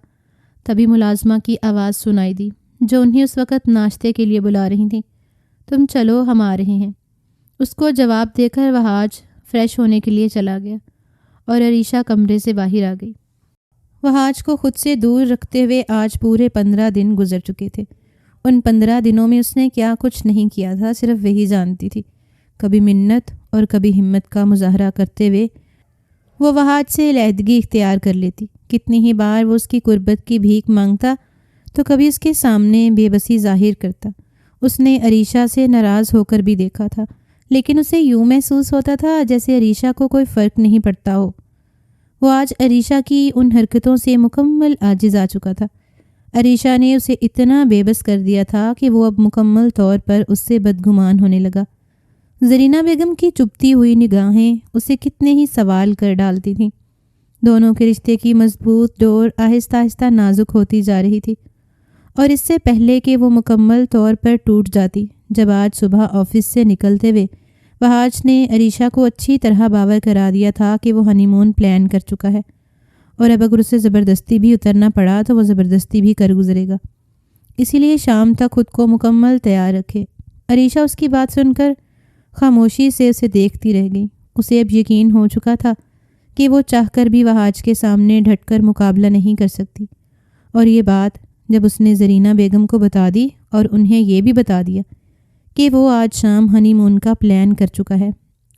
A: تبھی ملازمہ کی آواز سنائی دی، جو انہیں اس وقت ناشتے کے لیے بلا رہی تھیں۔ تم چلو، ہم آ رہے ہیں۔ اس کو جواب دے کر وہاج فریش ہونے کے لیے چلا گیا اور عریشہ کمرے سے باہر آ گئی۔ وہاج کو خود سے دور رکھتے ہوئے آج پورے 15 دن گزر چکے تھے۔ ان 15 دنوں میں اس نے کیا کچھ نہیں کیا تھا، صرف وہی جانتی تھی۔ کبھی منت اور کبھی ہمت کا مظاہرہ کرتے ہوئے وہ وہاج سے علیحدگی اختیار کر لیتی۔ کتنی ہی بار وہ اس کی قربت کی بھیک مانگتا تو کبھی اس کے سامنے بے بسی ظاہر کرتا۔ اس نے عریشہ سے ناراض ہو کر بھی دیکھا تھا، لیکن اسے یوں محسوس ہوتا تھا جیسے عریشہ کو کوئی فرق نہیں پڑتا ہو۔ وہ آج عریشہ کی ان حرکتوں سے مکمل عاجز آ چکا تھا۔ عریشہ نے اسے اتنا بے بس کر دیا تھا کہ وہ اب مکمل طور پر اس سے بدگمان ہونے لگا۔ زرینہ بیگم کی چبھتی ہوئی نگاہیں اسے کتنے ہی سوال کر ڈالتی تھیں۔ دونوں کے رشتے کی مضبوط ڈور آہستہ آہستہ نازک ہوتی جا رہی تھی، اور اس سے پہلے کہ وہ مکمل طور پر ٹوٹ جاتی، جب آج صبح آفس سے نکلتے ہوئے وہاج نے عریشہ کو اچھی طرح باور کرا دیا تھا کہ وہ ہنی مون پلان کر چکا ہے، اور اب اگر اسے زبردستی بھی اترنا پڑا تو وہ زبردستی بھی کر گزرے گا۔ اسی لیے شام تک خود کو مکمل تیار رکھے۔ عریشہ اس کی بات سن کر خاموشی سے اسے دیکھتی رہ گئی۔ اسے اب یقین ہو چکا تھا کہ وہ چاہ کر بھی وہاج کے سامنے ڈٹ کر مقابلہ نہیں کر سکتی، اور یہ بات جب اس نے زرینہ بیگم کو بتا دی اور انہیں یہ بھی بتا دیا کہ وہ آج شام ہنی مون کا پلان کر چکا ہے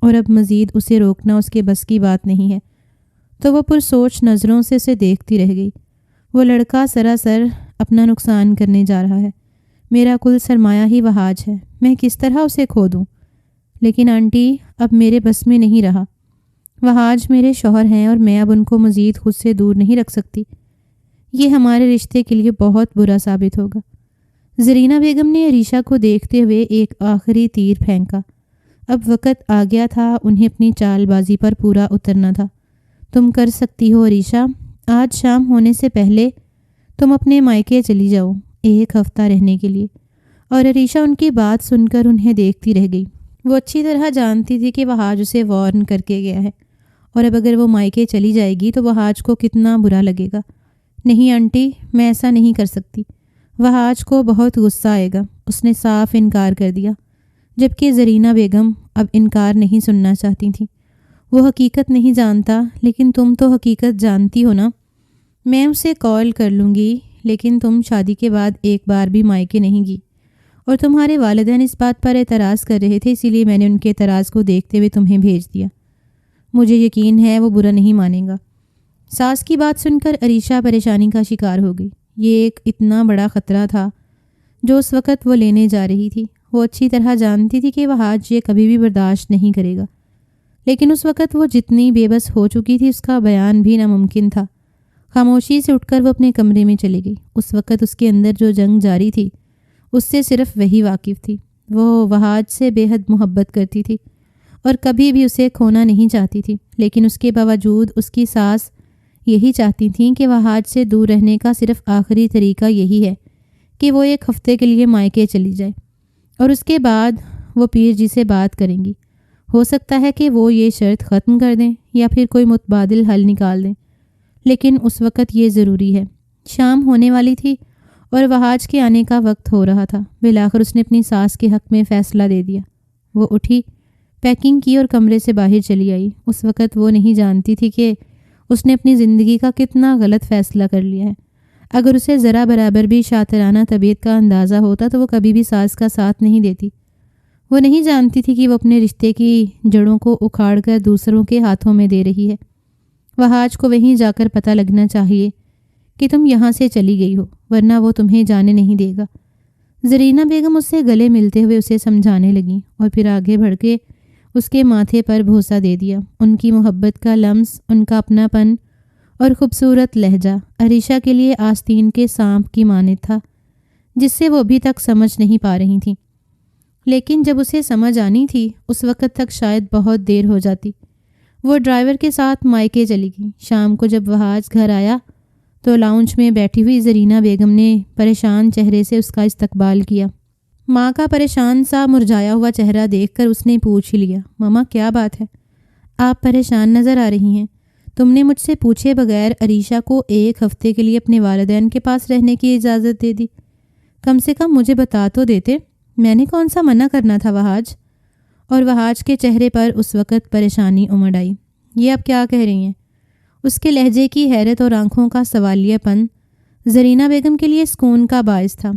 A: اور اب مزید اسے روکنا اس کے بس کی بات نہیں ہے، تو وہ پرسوچ نظروں سے اسے دیکھتی رہ گئی۔ وہ لڑکا سراسر اپنا نقصان کرنے جا رہا ہے۔ میرا کل سرمایہ ہی وہاج ہے، میں کس طرح اسے کھو دوں؟ لیکن آنٹی، اب میرے بس میں نہیں رہا۔ وہاج میرے شوہر ہیں اور میں اب ان کو مزید خود سے دور نہیں رکھ سکتی۔ یہ ہمارے رشتے کے لیے بہت برا ثابت ہوگا۔ زرینہ بیگم نے عریشہ کو دیکھتے ہوئے ایک آخری تیر پھینکا۔ اب وقت آ گیا تھا انہیں اپنی چال بازی پر پورا اترنا تھا۔ تم کر سکتی ہو عریشہ، آج شام ہونے سے پہلے تم اپنے مائکے چلی جاؤ 1 ہفتہ رہنے کے لیے۔ اور عریشہ ان کی بات سن کر انہیں دیکھتی رہ گئی۔ وہ اچھی طرح جانتی تھی کہ وہاج اسے وارن کر کے گیا ہے، اور اب اگر وہ مائکے چلی جائے گی تو وہاج کو کتنا برا لگے گا۔ نہیں آنٹی، میں ایسا نہیں کر سکتی۔ وہاج کو بہت غصہ آئے گا۔ اس نے صاف انکار کر دیا، جبکہ زرینہ بیگم اب انکار نہیں سننا چاہتی تھیں۔ وہ حقیقت نہیں جانتا، لیکن تم تو حقیقت جانتی ہو نا۔ میں اسے کال کر لوں گی، لیکن تم شادی کے بعد ایک بار بھی مائکے نہیں گئی، اور تمہارے والدین اس بات پر اعتراض کر رہے تھے، اسی لیے میں نے ان کے اعتراض کو دیکھتے ہوئے تمہیں بھیج دیا۔ مجھے یقین ہے وہ برا نہیں مانیں گا۔ ساس کی بات سن کر عریشہ پریشانی کا شکار ہو گئی۔ یہ ایک اتنا بڑا خطرہ تھا جو اس وقت وہ لینے جا رہی تھی۔ وہ اچھی طرح جانتی تھی کہ وہاج یہ کبھی بھی برداشت نہیں کرے گا، لیکن اس وقت وہ جتنی بے بس ہو چکی تھی اس کا بیان بھی ناممکن تھا۔ خاموشی سے اٹھ کر وہ اپنے کمرے میں چلی گئی۔ اس وقت اس کے اندر جو جنگ جاری تھی اس سے صرف وہی واقف تھی۔ وہ وہاج سے بے حد محبت کرتی تھی اور کبھی بھی اسے کھونا نہیں چاہتی تھی، لیکن اس کے باوجود اس کی ساس یہی چاہتی تھیں کہ وہاج سے دور رہنے کا صرف آخری طریقہ یہی ہے کہ وہ 1 ہفتے کے لیے مائکے چلی جائے، اور اس کے بعد وہ پیر جی سے بات کریں گی۔ ہو سکتا ہے کہ وہ یہ شرط ختم کر دیں یا پھر کوئی متبادل حل نکال دیں، لیکن اس وقت یہ ضروری ہے۔ شام ہونے والی تھی اور وہاج کے آنے کا وقت ہو رہا تھا۔ بالآخر اس نے اپنی ساس کے حق میں فیصلہ دے دیا۔ وہ اٹھی، پیکنگ کی اور کمرے سے باہر چلی آئی۔ اس وقت وہ نہیں جانتی تھی کہ اس نے اپنی زندگی کا کتنا غلط فیصلہ کر لیا ہے۔ اگر اسے ذرا برابر بھی شاطرانہ طبیعت کا اندازہ ہوتا تو وہ کبھی بھی ساس کا ساتھ نہیں دیتی۔ وہ نہیں جانتی تھی کہ وہ اپنے رشتے کی جڑوں کو اکھاڑ کر دوسروں کے ہاتھوں میں دے رہی ہے۔ وہاج کو وہیں جا کر پتہ لگنا چاہیے کہ تم یہاں سے چلی گئی ہو، ورنہ وہ تمہیں جانے نہیں دے گا۔ زرینہ بیگم اس سے گلے ملتے ہوئے اسے سمجھانے لگیں اور پھر آگے بڑھ کے اس کے ماتھے پر بوسہ دے دیا۔ ان کی محبت کا لمس، ان کا اپنا پن اور خوبصورت لہجہ عریشہ کے لیے آستین کے سانپ کی مانند تھا، جس سے وہ ابھی تک سمجھ نہیں پا رہی تھیں، لیکن جب اسے سمجھ آنی تھی اس وقت تک شاید بہت دیر ہو جاتی۔ وہ ڈرائیور کے ساتھ مائکے چلی گئی۔ شام کو جب وہاج گھر آیا تو لاؤنج میں بیٹھی ہوئی زرینہ بیگم نے پریشان چہرے سے اس کا استقبال کیا۔ ماں کا پریشان سا مرجھایا ہوا چہرہ دیکھ کر اس نے پوچھ ہی لیا، ماما کیا بات ہے؟ آپ پریشان نظر آ رہی ہیں۔ تم نے مجھ سے پوچھے بغیر عریشہ کو 1 ہفتے کے لیے اپنے والدین کے پاس رہنے کی اجازت دے دی۔ کم سے کم مجھے بتا تو دیتے، میں نے کون سا منع کرنا تھا وہاج؟ اور وہاج کے چہرے پر اس وقت پریشانی امڑ آئی۔ یہ آپ کیا کہہ رہی ہیں؟ اس کے لہجے کی حیرت اور آنکھوں کا سوالیہ پن زرینہ بیگم کے لیے سکون کا باعث تھا۔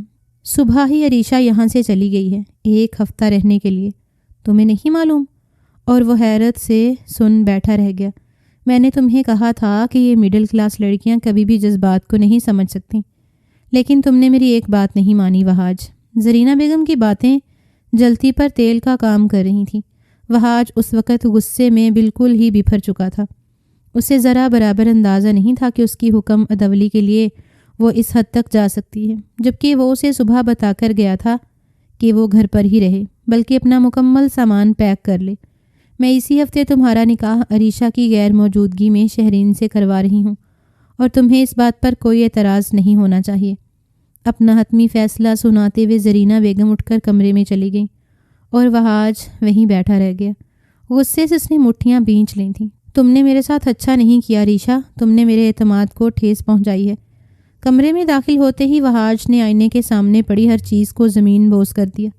A: صبح ہی عریشہ یہاں سے چلی گئی ہے 1 ہفتہ رہنے کے لیے، تمہیں نہیں معلوم؟ اور وہ حیرت سے سن بیٹھا رہ گیا۔ میں نے تمہیں کہا تھا کہ یہ مڈل کلاس لڑکیاں کبھی بھی جذبات کو نہیں سمجھ سکتیں، لیکن تم نے میری ایک بات نہیں مانی وہاج۔ زرینہ بیگم کی باتیں جلتی پر تیل کا کام کر رہی تھیں۔ وہاج اس وقت غصے میں بالکل ہی بفر چکا تھا۔ اسے ذرا برابر اندازہ نہیں تھا کہ اس کی حکم عدولی کے لیے وہ اس حد تک جا سکتی ہے، جبکہ وہ اسے صبح بتا کر گیا تھا کہ وہ گھر پر ہی رہے، بلکہ اپنا مکمل سامان پیک کر لے۔ میں اسی ہفتے تمہارا نکاح عریشہ کی غیر موجودگی میں شہرین سے کروا رہی ہوں، اور تمہیں اس بات پر کوئی اعتراض نہیں ہونا چاہیے۔ اپنا حتمی فیصلہ سناتے ہوئے زرینہ بیگم اٹھ کر کمرے میں چلی گئی اور وہاج وہیں بیٹھا رہ گیا۔ غصے سے اس نے مٹھیاں بھینچ لی تھیں۔ تم نے میرے ساتھ اچھا نہیں کیا عریشہ، تم نے میرے اعتماد کو ٹھیس پہنچائی ہے۔ کمرے میں داخل ہوتے ہی وہاج نے آئینے کے سامنے پڑی ہر چیز کو زمین بوس کر دیا۔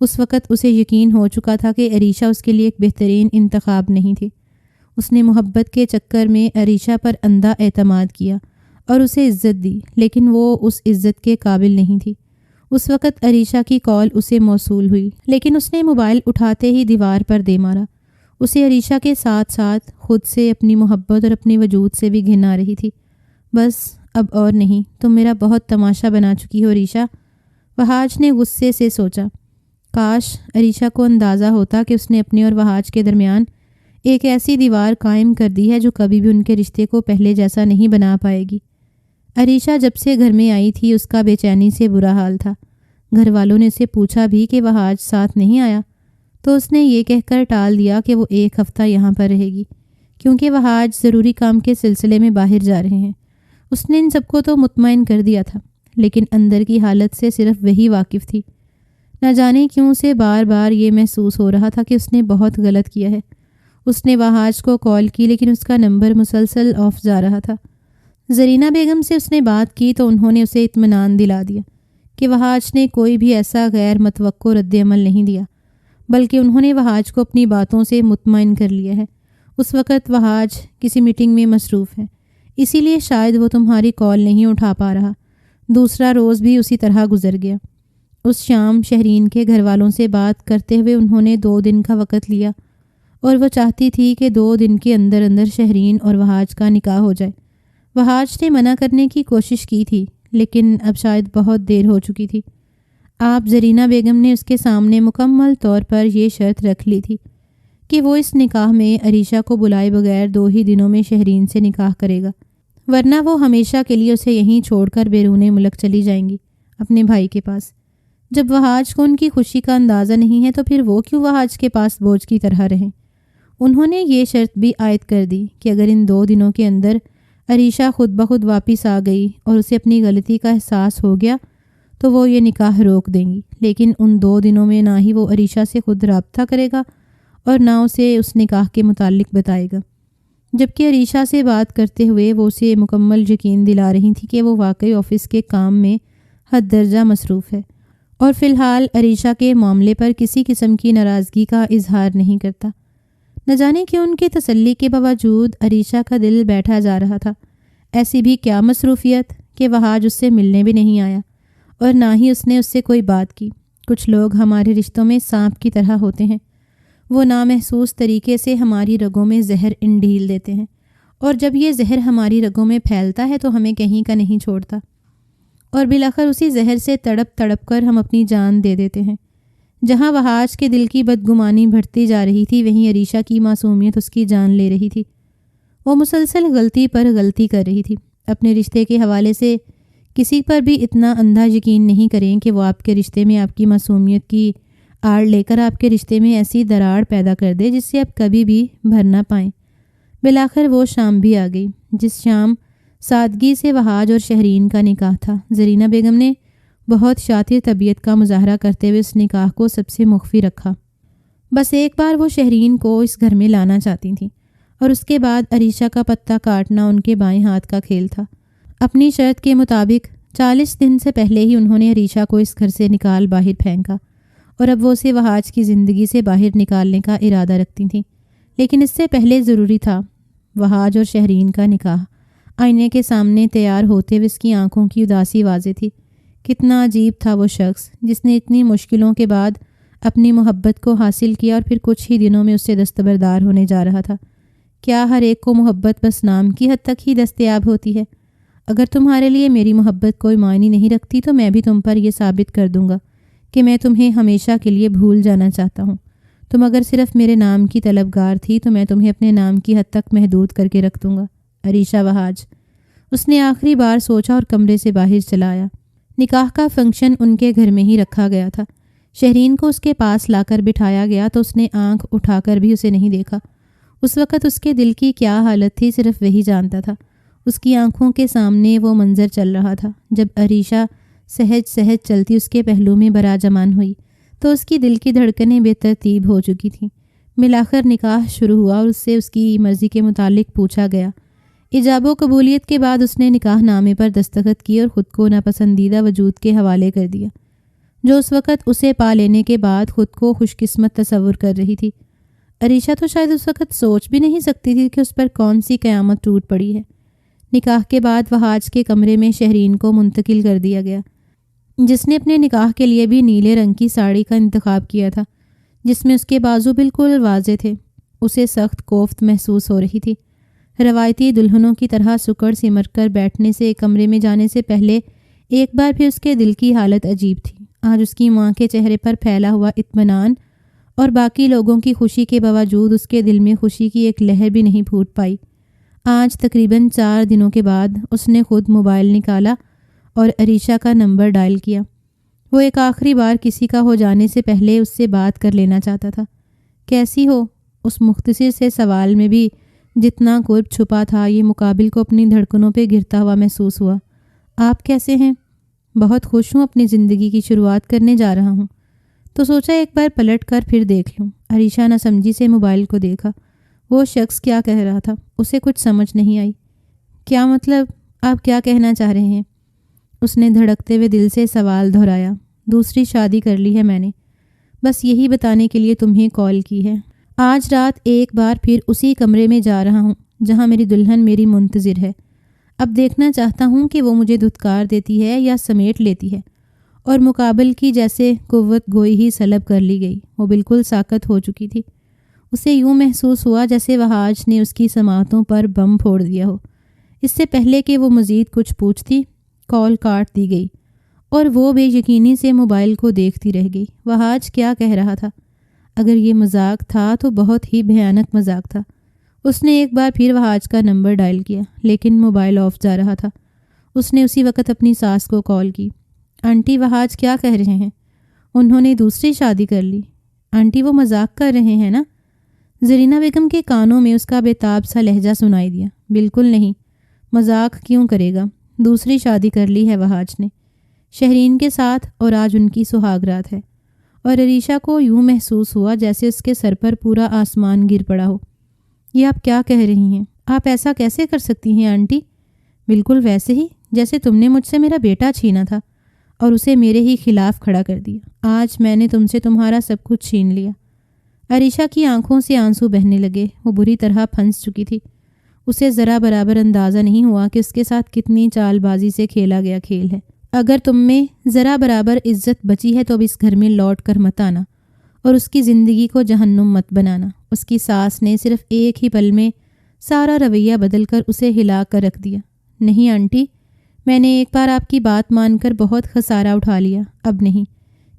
A: اس وقت اسے یقین ہو چکا تھا کہ عریشہ اس کے لیے ایک بہترین انتخاب نہیں تھی۔ اس نے محبت کے چکر میں عریشہ پر اندھا اعتماد کیا اور اسے عزت دی، لیکن وہ اس عزت کے قابل نہیں تھی۔ اس وقت عریشہ کی کال اسے موصول ہوئی، لیکن اس نے موبائل اٹھاتے ہی دیوار پر دے مارا۔ اسے عریشہ کے ساتھ ساتھ خود سے، اپنی محبت اور اپنے وجود سے بھی گھن آ رہی تھی۔ بس اب اور نہیں، تم میرا بہت تماشا بنا چکی ہو عریشہ، وہاج نے غصے سے سوچا۔ کاش عریشہ کو اندازہ ہوتا کہ اس نے اپنے اور وہاج کے درمیان ایک ایسی دیوار قائم کر دی ہے جو کبھی بھی ان کے رشتے کو پہلے جیسا نہیں بنا پائے گی۔ عریشہ جب سے گھر میں آئی تھی اس کا بے چینی سے برا حال تھا۔ گھر والوں نے اسے پوچھا بھی کہ وہ آج ساتھ نہیں آیا تو اس نے یہ کہہ کر ٹال دیا کہ وہ 1 ہفتہ یہاں پر رہے گی کیونکہ وہ آج ضروری کام کے سلسلے میں باہر جا رہے ہیں۔ اس نے ان سب کو تو مطمئن کر دیا تھا، لیکن اندر کی حالت سے صرف وہی واقف تھی۔ نہ جانے کیوں سے بار بار یہ محسوس ہو رہا تھا کہ اس نے بہت غلط کیا ہے۔ اس نے وہاج کو کال کی لیکن اس کا نمبر مسلسل آف جا رہا تھا۔ زرینہ بیگم سے اس نے بات کی تو انہوں نے اسے اطمینان دلا دیا کہ وہاج نے کوئی بھی ایسا غیر متوقع رد عمل نہیں دیا، بلکہ انہوں نے وہاج کو اپنی باتوں سے مطمئن کر لیا ہے۔ اس وقت وہاج کسی میٹنگ میں مصروف ہے، اسی لیے شاید وہ تمہاری کال نہیں اٹھا پا رہا۔ دوسرا روز بھی اسی طرح گزر گیا۔ اس شام شہرین کے گھر والوں سے بات کرتے ہوئے انہوں نے 2 دن کا وقت لیا اور وہ چاہتی تھی کہ 2 دن کے اندر اندر شہرین اور وہاج کا نکاح ہو جائے۔ وہاج نے منع کرنے کی کوشش کی تھی لیکن اب شاید بہت دیر ہو چکی تھی۔ آپ زرینہ بیگم نے اس کے سامنے مکمل طور پر یہ شرط رکھ لی تھی کہ وہ اس نکاح میں عریشہ کو بلائے بغیر 2 ہی دنوں میں شہرین سے نکاح کرے گا، ورنہ وہ ہمیشہ کے لیے اسے یہیں چھوڑ کر بیرون ملک چلی جائیں گی اپنے بھائی کے پاس۔ جب وہاج کو ان کی خوشی کا اندازہ نہیں ہے تو پھر وہ کیوں وہاج کے پاس بوجھ کی طرح رہیں۔ انہوں نے یہ شرط بھی عائد کر دی کہ اگر ان 2 دنوں کے اندر عریشہ خود بخود واپس آ گئی اور اسے اپنی غلطی کا احساس ہو گیا تو وہ یہ نکاح روک دیں گی، لیکن ان 2 دنوں میں نہ ہی وہ عریشہ سے خود رابطہ کرے گا اور نہ اسے اس نکاح کے متعلق بتائے گا۔ جبکہ عریشہ سے بات کرتے ہوئے وہ اسے مکمل یقین دلا رہی تھی کہ وہ واقعی آفس کے کام میں حد درجہ مصروف ہے اور فی الحال عریشہ کے معاملے پر کسی قسم کی ناراضگی کا اظہار نہیں کرتا۔ نہ جانے کیوں ان کے تسلی کے باوجود عریشہ کا دل بیٹھا جا رہا تھا۔ ایسی بھی کیا مصروفیت کہ وہاج اس سے ملنے بھی نہیں آیا اور نہ ہی اس نے اس سے کوئی بات کی۔ کچھ لوگ ہمارے رشتوں میں سانپ کی طرح ہوتے ہیں، وہ نامحسوس طریقے سے ہماری رگوں میں زہر انڈیل دیتے ہیں اور جب یہ زہر ہماری رگوں میں پھیلتا ہے تو ہمیں کہیں کا نہیں چھوڑتا اور بالآخر اسی زہر سے تڑپ تڑپ کر ہم اپنی جان دے دیتے ہیں۔ جہاں وہاج کے دل کی بدگمانی بڑھتی جا رہی تھی وہیں عریشہ کی معصومیت اس کی جان لے رہی تھی۔ وہ مسلسل غلطی پر غلطی کر رہی تھی۔ اپنے رشتے کے حوالے سے کسی پر بھی اتنا اندھا یقین نہیں کریں کہ وہ آپ کے رشتے میں آپ کی معصومیت کی آڑ لے کر آپ کے رشتے میں ایسی دراڑ پیدا کر دے جس سے آپ کبھی بھی بھر نہ پائیں۔ بالآخر وہ شام بھی آ گئی جس شام سادگی سے وہاج اور شہرین کا نکاح تھا۔ زرینہ بیگم نے بہت شاطر طبیعت کا مظاہرہ کرتے ہوئے اس نکاح کو سب سے مخفی رکھا۔ بس ایک بار وہ شہرین کو اس گھر میں لانا چاہتی تھیں اور اس کے بعد عریشہ کا پتہ کاٹنا ان کے بائیں ہاتھ کا کھیل تھا۔ اپنی شرط کے مطابق 40 دن سے پہلے ہی انہوں نے عریشہ کو اس گھر سے نکال باہر پھینکا اور اب وہ اسے وہاج کی زندگی سے باہر نکالنے کا ارادہ رکھتی تھیں، لیکن اس سے پہلے ضروری تھا وہاج اور شہرین کا نکاح۔ آئینے کے سامنے تیار ہوتے ہوئے اس کی آنکھوں کی اداسی واضح تھی۔ کتنا عجیب تھا وہ شخص جس نے اتنی مشکلوں کے بعد اپنی محبت کو حاصل کیا اور پھر کچھ ہی دنوں میں اس سے دستبردار ہونے جا رہا تھا۔ کیا ہر ایک کو محبت بس نام کی حد تک ہی دستیاب ہوتی ہے؟ اگر تمہارے لیے میری محبت کوئی معنی نہیں رکھتی تو میں بھی تم پر یہ ثابت کر دوں گا کہ میں تمہیں ہمیشہ کے لیے بھول جانا چاہتا ہوں۔ تم اگر صرف میرے نام کی طلبگار تھی تو میں تمہیں اپنے نام کی حد تک محدود کر کے رکھ دوں گا۔ عریشہ وہاج۔ اس نے آخری بار سوچا اور کمرے سے باہر چلا آیا۔ نکاح کا فنکشن ان کے گھر میں ہی رکھا گیا تھا۔ شہرین کو اس کے پاس لا کر بٹھایا گیا تو اس نے آنکھ اٹھا کر بھی اسے نہیں دیکھا۔ اس وقت اس کے دل کی کیا حالت تھی صرف وہی جانتا تھا۔ اس کی آنکھوں کے سامنے وہ منظر چل رہا تھا جب عریشہ سہج سہج چلتی اس کے پہلو میں براجمان ہوئی تو اس کی دل کی دھڑکنیں بے ترتیب ہو چکی تھیں۔ بالآخر نکاح شروع ہوا اور اس سے اس کی مرضی کے متعلق پوچھا گیا۔ ایجاب و قبولیت کے بعد اس نے نکاح نامے پر دستخط کیے اور خود کو ناپسندیدہ وجود کے حوالے کر دیا جو اس وقت اسے پا لینے کے بعد خود کو خوش قسمت تصور کر رہی تھی۔ عریشہ تو شاید اس وقت سوچ بھی نہیں سکتی تھی کہ اس پر کون سی قیامت ٹوٹ پڑی ہے۔ نکاح کے بعد وہاج کے کمرے میں شہرین کو منتقل کر دیا گیا جس نے اپنے نکاح کے لیے بھی نیلے رنگ کی ساڑی کا انتخاب کیا تھا جس میں اس کے بازو بالکل واضح تھے۔ اسے سخت کوفت محسوس ہو رہی تھی۔ روایتی دلہنوں کی طرح سکڑ سمر کر بیٹھنے سے کمرے میں جانے سے پہلے ایک بار پھر اس کے دل کی حالت عجیب تھی۔ آج اس کی ماں کے چہرے پر پھیلا ہوا اطمینان اور باقی لوگوں کی خوشی کے باوجود اس کے دل میں خوشی کی ایک لہر بھی نہیں پھوٹ پائی۔ آج تقریباً 4 دنوں کے بعد اس نے خود موبائل نکالا اور عریشہ کا نمبر ڈائل کیا۔ وہ ایک آخری بار کسی کا ہو جانے سے پہلے اس سے بات کر لینا چاہتا تھا۔ کیسی ہو؟ اس مختصر سے سوال میں بھی جتنا قرب چھپا تھا یہ مقابل کو اپنی دھڑکنوں پہ گرتا ہوا محسوس ہوا۔ آپ کیسے ہیں؟ بہت خوش ہوں، اپنی زندگی کی شروعات کرنے جا رہا ہوں، تو سوچا ایک بار پلٹ کر پھر دیکھ لوں۔ عریشہ نہ سمجھی سے موبائل کو دیکھا۔ وہ شخص کیا کہہ رہا تھا اسے کچھ سمجھ نہیں آئی۔ کیا مطلب؟ آپ کیا کہنا چاہ رہے ہیں؟ اس نے دھڑکتے ہوئے دل سے سوال دہرایا۔ دوسری شادی کر لی ہے میں نے، بس یہی بتانے کے لیے تمہیں کال کی ہے۔ آج رات ایک بار پھر اسی کمرے میں جا رہا ہوں جہاں میری دلہن میری منتظر ہے۔ اب دیکھنا چاہتا ہوں کہ وہ مجھے دھتکار دیتی ہے یا سمیٹ لیتی ہے۔ اور مقابل کی جیسے قوت گوئی ہی سلب کر لی گئی۔ وہ بالکل ساکت ہو چکی تھی۔ اسے یوں محسوس ہوا جیسے وہاج نے اس کی سماعتوں پر بم پھوڑ دیا ہو۔ اس سے پہلے کہ وہ مزید کچھ پوچھتی، کال کاٹ دی گئی اور وہ بے یقینی سے موبائل کو دیکھتی رہ گئی۔ وہاج کیا کہہ رہا تھا؟ اگر یہ مذاق تھا تو بہت ہی بھیانک مذاق تھا۔ اس نے ایک بار پھر وہاج کا نمبر ڈائل کیا، لیکن موبائل آف جا رہا تھا۔ اس نے اسی وقت اپنی ساس کو کال کی۔ آنٹی، وہاج کیا کہہ رہے ہیں؟ انہوں نے دوسری شادی کر لی۔ آنٹی، وہ مذاق کر رہے ہیں نا؟ زرینہ بیگم کے کانوں میں اس کا بےتاب سا لہجہ سنائی دیا۔ بالکل نہیں، مذاق کیوں کرے گا؟ دوسری شادی کر لی ہے وہاج نے، شہرین کے ساتھ، اور آج ان کی سہاگ رات ہے۔ اور عریشہ کو یوں محسوس ہوا جیسے اس کے سر پر پورا آسمان گر پڑا ہو۔ یہ آپ کیا کہہ رہی ہیں؟ آپ ایسا کیسے کر سکتی ہیں آنٹی؟ بالکل ویسے ہی جیسے تم نے مجھ سے میرا بیٹا چھینا تھا اور اسے میرے ہی خلاف کھڑا کر دیا۔ آج میں نے تم سے تمہارا سب کچھ چھین لیا۔ عریشہ کی آنکھوں سے آنسو بہنے لگے۔ وہ بری طرح پھنس چکی تھی۔ اسے ذرا برابر اندازہ نہیں ہوا کہ اس کے ساتھ کتنی چال بازی سے کھیلا گیا کھیل ہے۔ اگر تم میں ذرا برابر عزت بچی ہے تو اب اس گھر میں لوٹ کر مت آنا اور اس کی زندگی کو جہنم مت بنانا۔ اس کی ساس نے صرف ایک ہی پل میں سارا رویہ بدل کر اسے ہلا کر رکھ دیا۔ نہیں آنٹی، میں نے ایک بار آپ کی بات مان کر بہت خسارہ اٹھا لیا، اب نہیں۔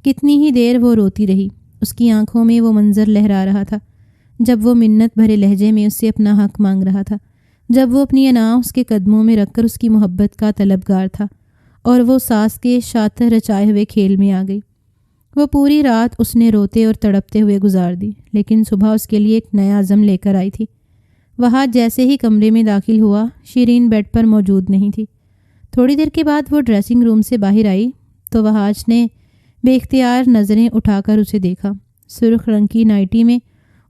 A: کتنی ہی دیر وہ روتی رہی۔ اس کی آنکھوں میں وہ منظر لہرا رہا تھا جب وہ منت بھرے لہجے میں اس سے اپنا حق مانگ رہا تھا، جب وہ اپنی انا اس کے قدموں میں رکھ کر اس کی محبت کا طلبگار تھا، اور وہ ساس کے شاطر رچائے ہوئے کھیل میں آ گئی۔ وہ پوری رات اس نے روتے اور تڑپتے ہوئے گزار دی، لیکن صبح اس کے لیے ایک نیا عزم لے کر آئی تھی۔ وہاں جیسے ہی کمرے میں داخل ہوا، شیرین بیڈ پر موجود نہیں تھی۔ تھوڑی دیر کے بعد وہ ڈریسنگ روم سے باہر آئی تو وہاج نے بے اختیار نظریں اٹھا کر اسے دیکھا۔ سرخ رنگ کی نائٹی میں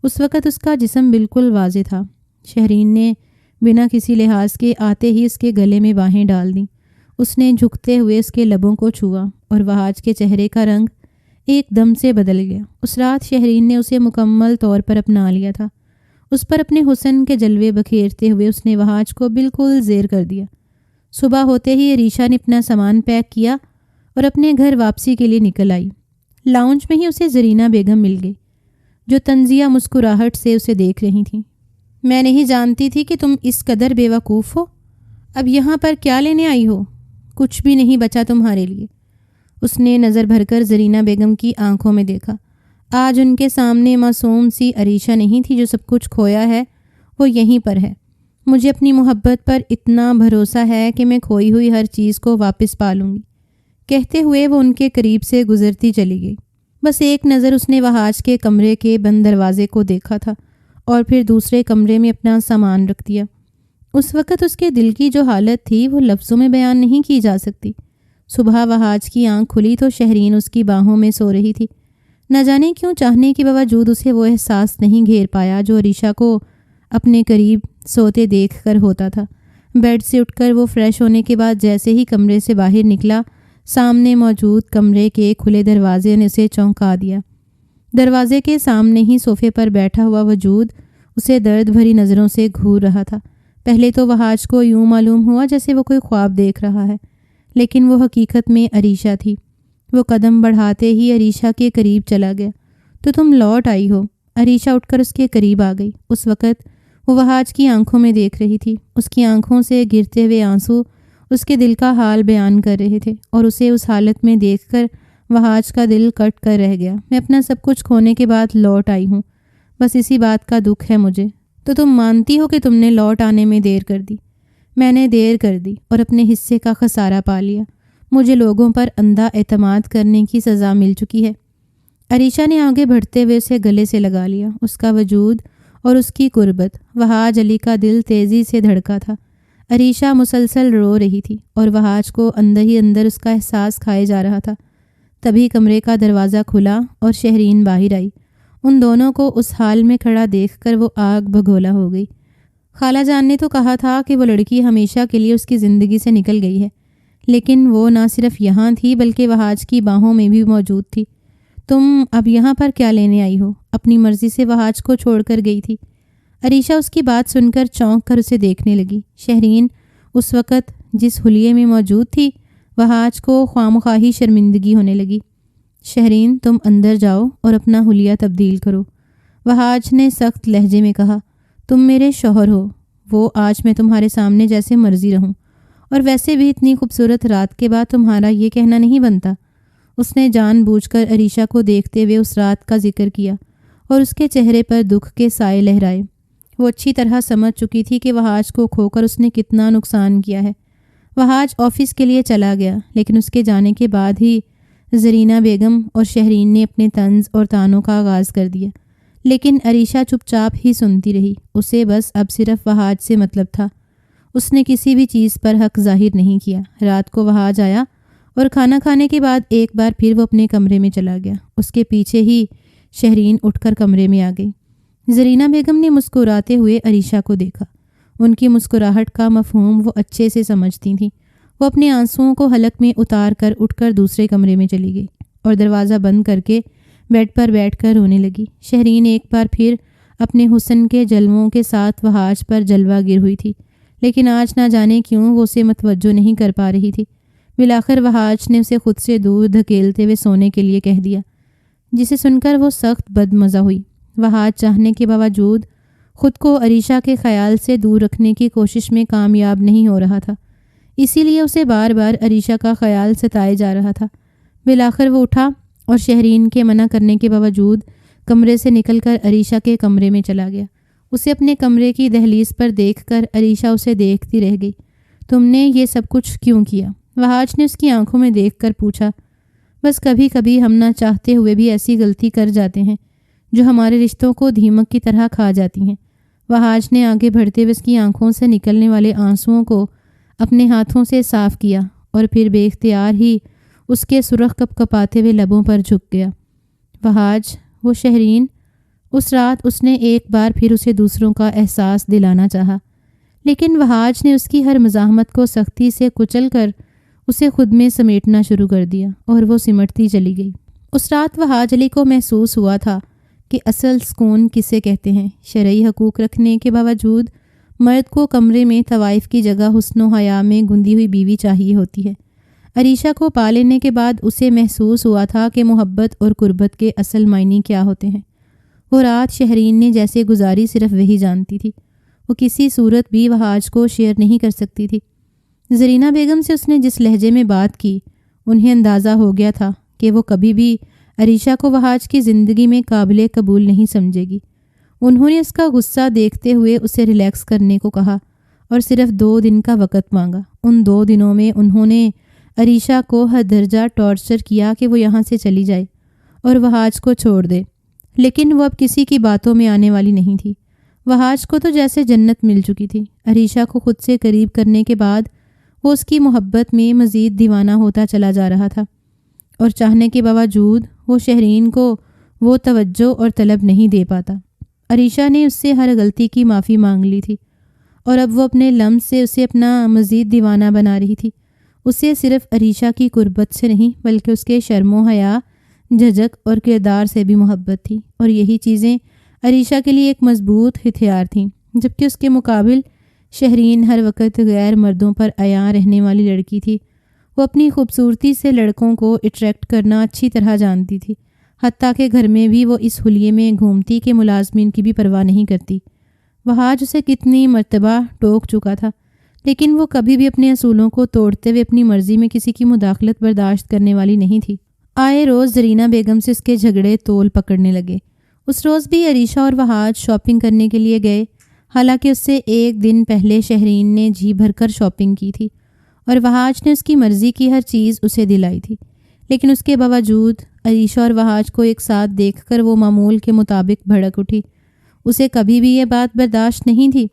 A: اس وقت اس کا جسم بالکل واضح تھا۔ شہرین نے بنا کسی لحاظ کے آتے ہی اس کے گلے میں باہیں ڈال دیں۔ اس نے جھکتے ہوئے اس کے لبوں کو چھوا اور وہاج کے چہرے کا رنگ ایک دم سے بدل گیا۔ اس رات شہرین نے اسے مکمل طور پر اپنا لیا تھا۔ اس پر اپنے حسن کے جلوے بکھیرتے ہوئے اس نے وہاج کو بالکل زیر کر دیا۔ صبح ہوتے ہی عریشہ نے اپنا سامان پیک کیا اور اپنے گھر واپسی کے لیے نکل آئی۔ لاؤنج میں ہی اسے زرینہ بیگم مل گئی، جو طنزیہ مسکراہٹ سے اسے دیکھ رہی تھیں۔ میں نہیں جانتی تھی کہ تم اس قدر بے وقوف ہو۔ اب یہاں پر کیا لینے آئی ہو؟ کچھ بھی نہیں بچا تمہارے لیے۔ اس نے نظر بھر کر زرینہ بیگم کی آنکھوں میں دیکھا۔ آج ان کے سامنے معصوم سی عریشہ نہیں تھی جو سب کچھ کھویا ہے وہ یہیں پر ہے۔ مجھے اپنی محبت پر اتنا بھروسہ ہے کہ میں کھوئی ہوئی ہر چیز کو واپس پا لوں گی۔ کہتے ہوئے وہ ان کے قریب سے گزرتی چلی گئی۔ بس ایک نظر اس نے وہاج کے کمرے کے بند دروازے کو دیکھا تھا اور پھر دوسرے کمرے میں اپنا سامان رکھ دیا۔ اس وقت اس کے دل کی جو حالت تھی وہ لفظوں میں بیان نہیں کی جا سکتی۔ صبح وہاج کی آنکھ کھلی تو شہرین اس کی باہوں میں سو رہی تھی۔ نہ جانے کیوں چاہنے کے باوجود اسے وہ احساس نہیں گھیر پایا جو عریشہ کو اپنے قریب سوتے دیکھ کر ہوتا تھا۔ بیڈ سے اٹھ کر وہ فریش ہونے کے بعد جیسے ہی کمرے سے باہر نکلا، سامنے موجود کمرے کے کھلے دروازے نے اسے چونکا دیا۔ دروازے کے سامنے ہی صوفے پر بیٹھا ہوا وجود اسے درد بھری نظروں سے گھور رہا تھا۔ پہلے تو وہاج کو یوں معلوم ہوا جیسے وہ کوئی خواب دیکھ رہا ہے، لیکن وہ حقیقت میں عریشہ تھی۔ وہ قدم بڑھاتے ہی عریشہ کے قریب چلا گیا۔ تو تم لوٹ آئی ہو؟ عریشہ اٹھ کر اس کے قریب آ گئی۔ اس وقت وہ وہاج کی آنکھوں میں دیکھ رہی تھی۔ اس کی آنکھوں سے گرتے ہوئے آنسو اس کے دل کا حال بیان کر رہے تھے، اور اسے اس حالت میں دیکھ کر وہاج کا دل کٹ کر رہ گیا۔ میں اپنا سب کچھ کھونے کے بعد لوٹ آئی ہوں، بس اسی بات کا دکھ ہے مجھے۔ تو تم مانتی ہو کہ تم نے لوٹ آنے میں دیر کر دی؟ میں نے دیر کر دی اور اپنے حصے کا خسارہ پا لیا۔ مجھے لوگوں پر اندھا اعتماد کرنے کی سزا مل چکی ہے۔ عریشہ نے آگے بڑھتے ہوئے اسے گلے سے لگا لیا۔ اس کا وجود اور اس کی قربت، وہاج علی کا دل تیزی سے دھڑکا تھا۔ عریشہ مسلسل رو رہی تھی اور وہاج کو اندر ہی اندر اس کا احساس کھائے جا رہا تھا۔ تبھی کمرے کا دروازہ کھلا اور شہرین باہر آئی۔ ان دونوں کو اس حال میں کھڑا دیکھ کر وہ آگ بھگولا ہو گئی۔ خالہ جان نے تو کہا تھا کہ وہ لڑکی ہمیشہ کے لیے اس کی زندگی سے نکل گئی ہے، لیکن وہ نہ صرف یہاں تھی بلکہ وہاج کی باہوں میں بھی موجود تھی۔ تم اب یہاں پر کیا لینے آئی ہو؟ اپنی مرضی سے وہاج کو چھوڑ کر گئی تھی۔ عریشہ اس کی بات سن کر چونک کر اسے دیکھنے لگی۔ شہرین اس وقت جس حلیے میں موجود تھی، وہاج کو خواہ شرمندگی ہونے لگی۔ شہرین، تم اندر جاؤ اور اپنا حلیہ تبدیل کرو، وہاج نے سخت لہجے میں کہا۔ تم میرے شوہر ہو، وہ آج میں تمہارے سامنے جیسے مرضی رہوں، اور ویسے بھی اتنی خوبصورت رات کے بعد تمہارا یہ کہنا نہیں بنتا۔ اس نے جان بوجھ کر عریشہ کو دیکھتے ہوئے اس رات کا ذکر کیا اور اس کے چہرے پر دکھ کے سائے لہرائے۔ وہ اچھی طرح سمجھ چکی تھی کہ وہاج کو کھو کر اس نے کتنا نقصان کیا ہے۔ وہاج آفس کے لیے چلا گیا، لیکن اس کے جانے کے بعد ہی زرینہ بیگم اور شہرین نے اپنے طنز اور طعنوں کا آغاز کر دیا، لیکن عریشہ چپ چاپ ہی سنتی رہی۔ اسے بس اب صرف وہاج سے مطلب تھا۔ اس نے کسی بھی چیز پر حق ظاہر نہیں کیا۔ رات کو وہاج آیا اور کھانا کھانے کے بعد ایک بار پھر وہ اپنے کمرے میں چلا گیا۔ اس کے پیچھے ہی شہرین اٹھ کر کمرے میں آ گئی۔ زرینہ بیگم نے مسکراتے ہوئے عریشہ کو دیکھا۔ ان کی مسکراہٹ کا مفہوم وہ اچھے سے سمجھتی تھیں۔ وہ اپنے آنسوؤں کو حلق میں اتار کر اٹھ کر دوسرے کمرے میں چلی گئی اور دروازہ بند کر کے بیڈ پر بیٹھ کر رونے لگی۔ شہرین ایک بار پھر اپنے حسن کے جلووں کے ساتھ وہاج پر جلوہ گر ہوئی تھی، لیکن آج نہ جانے کیوں وہ اسے متوجہ نہیں کر پا رہی تھی۔ بالآخر وہاج نے اسے خود سے دور دھکیلتے ہوئے سونے کے لیے کہہ دیا، جسے سن کر وہ سخت بدمزہ ہوئی۔ وہاج چاہنے کے باوجود خود کو عریشہ کے خیال سے دور رکھنے کی کوشش میں کامیاب نہیں ہو رہا تھا، اسی لیے اسے بار بار عریشہ کا خیال ستائے جا رہا تھا۔ بالآخر وہ اٹھا اور شہرین کے منع کرنے کے باوجود کمرے سے نکل کر عریشہ کے کمرے میں چلا گیا۔ اسے اپنے کمرے کی دہلیز پر دیکھ کر عریشہ اسے دیکھتی رہ گئی۔ تم نے یہ سب کچھ کیوں کیا؟ وہاج نے اس کی آنکھوں میں دیکھ کر پوچھا۔ بس کبھی کبھی ہم نہ چاہتے ہوئے بھی ایسی غلطی کر جاتے ہیں جو ہمارے رشتوں کو دیمک کی طرح کھا جاتی ہیں۔ وہاج نے آگے بڑھتے ہوئے اس کی آنکھوں سے نکلنے والے آنسوؤں کو اپنے ہاتھوں سے صاف کیا اور پھر بے اختیار ہی اس کے سرخ کپ کپاتے ہوئے لبوں پر جھک گیا۔ وہاج، وہ شہرین، اس رات اس نے ایک بار پھر اسے دوسروں کا احساس دلانا چاہا، لیکن وہاج نے اس کی ہر مزاحمت کو سختی سے کچل کر اسے خود میں سمیٹنا شروع کر دیا اور وہ سمٹتی چلی گئی۔ اس رات وہاج علی کو محسوس ہوا تھا کہ اصل سکون کسے کہتے ہیں۔ شرعی حقوق رکھنے کے باوجود مرد کو کمرے میں طوائف کی جگہ حسن و حیا میں گندی ہوئی بیوی چاہیے ہوتی ہے۔ عریشہ کو پا لینے کے بعد اسے محسوس ہوا تھا کہ محبت اور قربت کے اصل معنی کیا ہوتے ہیں۔ وہ رات شہرین نے جیسے گزاری صرف وہی جانتی تھی۔ وہ کسی صورت بھی وہاج کو شیئر نہیں کر سکتی تھی۔ زرینہ بیگم سے اس نے جس لہجے میں بات کی، انہیں اندازہ ہو گیا تھا کہ وہ کبھی بھی عریشہ کو وہاج کی زندگی میں قابل قبول نہیں سمجھے گی۔ انہوں نے اس کا غصہ دیکھتے ہوئے اسے ریلیکس کرنے کو کہا اور صرف 2 دن کا وقت مانگا۔ ان 2 دنوں میں انہوں نے عریشہ کو حد درجہ ٹارچر کیا کہ وہ یہاں سے چلی جائے اور وہاج کو چھوڑ دے، لیکن وہ اب کسی کی باتوں میں آنے والی نہیں تھی۔ وہاج کو تو جیسے جنت مل چکی تھی۔ عریشہ کو خود سے قریب کرنے کے بعد وہ اس کی محبت میں مزید دیوانہ ہوتا چلا جا رہا تھا، اور چاہنے کے باوجود وہ شہرین کو وہ توجہ اور طلب نہیں دے پاتا۔ عریشہ نے اس سے ہر غلطی کی معافی مانگ لی تھی، اور اب وہ اپنے لمس سے اسے اپنا مزید دیوانہ بنا رہی تھی۔ اسے صرف عریشہ کی قربت سے نہیں بلکہ اس کے شرم و حیا، جھجک اور کردار سے بھی محبت تھی، اور یہی چیزیں عریشہ کے لیے ایک مضبوط ہتھیار تھیں، جبکہ اس کے مقابل شہرین ہر وقت غیر مردوں پر عیاں رہنے والی لڑکی تھی۔ وہ اپنی خوبصورتی سے لڑکوں کو اٹریکٹ کرنا اچھی طرح جانتی تھی، حتیٰ کہ گھر میں بھی وہ اس حلیے میں گھومتی کہ ملازمین کی بھی پرواہ نہیں کرتی۔ وہاج اسے کتنی مرتبہ ٹوک چکا تھا، لیکن وہ کبھی بھی اپنے اصولوں کو توڑتے ہوئے اپنی مرضی میں کسی کی مداخلت برداشت کرنے والی نہیں تھی۔ آئے روز زرینہ بیگم سے اس کے جھگڑے تول پکڑنے لگے۔ اس روز بھی عریشہ اور وہاج شاپنگ کرنے کے لیے گئے، حالانکہ اس سے 1 دن پہلے شہرین نے جی بھر کر شاپنگ کی تھی اور وہاج نے اس کی مرضی کی ہر چیز اسے دلائی تھی، لیکن اس کے باوجود عریشہ اور وہاج کو ایک ساتھ دیکھ کر وہ معمول کے مطابق بھڑک اٹھی۔ اسے کبھی بھی یہ بات برداشت نہیں تھی۔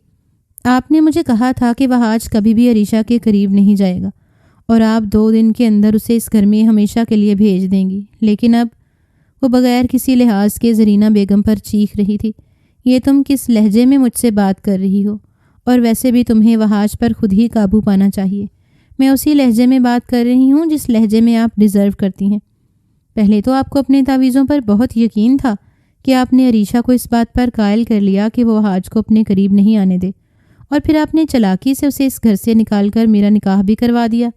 A: آپ نے مجھے کہا تھا کہ وہاج کبھی بھی عریشہ کے قریب نہیں جائے گا اور آپ 2 دن کے اندر اسے اس گھر میں ہمیشہ کے لیے بھیج دیں گی، لیکن اب وہ بغیر کسی لحاظ کے زرینہ بیگم پر چیخ رہی تھی۔ یہ تم کس لہجے میں مجھ سے بات کر رہی ہو؟ اور ویسے بھی تمہیں وہاج پر خود ہی قابو پانا چاہیے۔ میں اسی لہجے میں بات کر رہی ہوں جس لہجے میں آپ ڈیزرو کرتی ہیں۔ پہلے تو آپ کو اپنے تعویذوں پر بہت یقین تھا کہ آپ نے عریشہ کو اس بات پر قائل کر لیا کہ وہ وہاج کو اپنے قریب نہیں آنے دے، اور پھر آپ نے چلاکی سے اسے اس گھر سے نکال کر میرا نکاح بھی کروا دیا،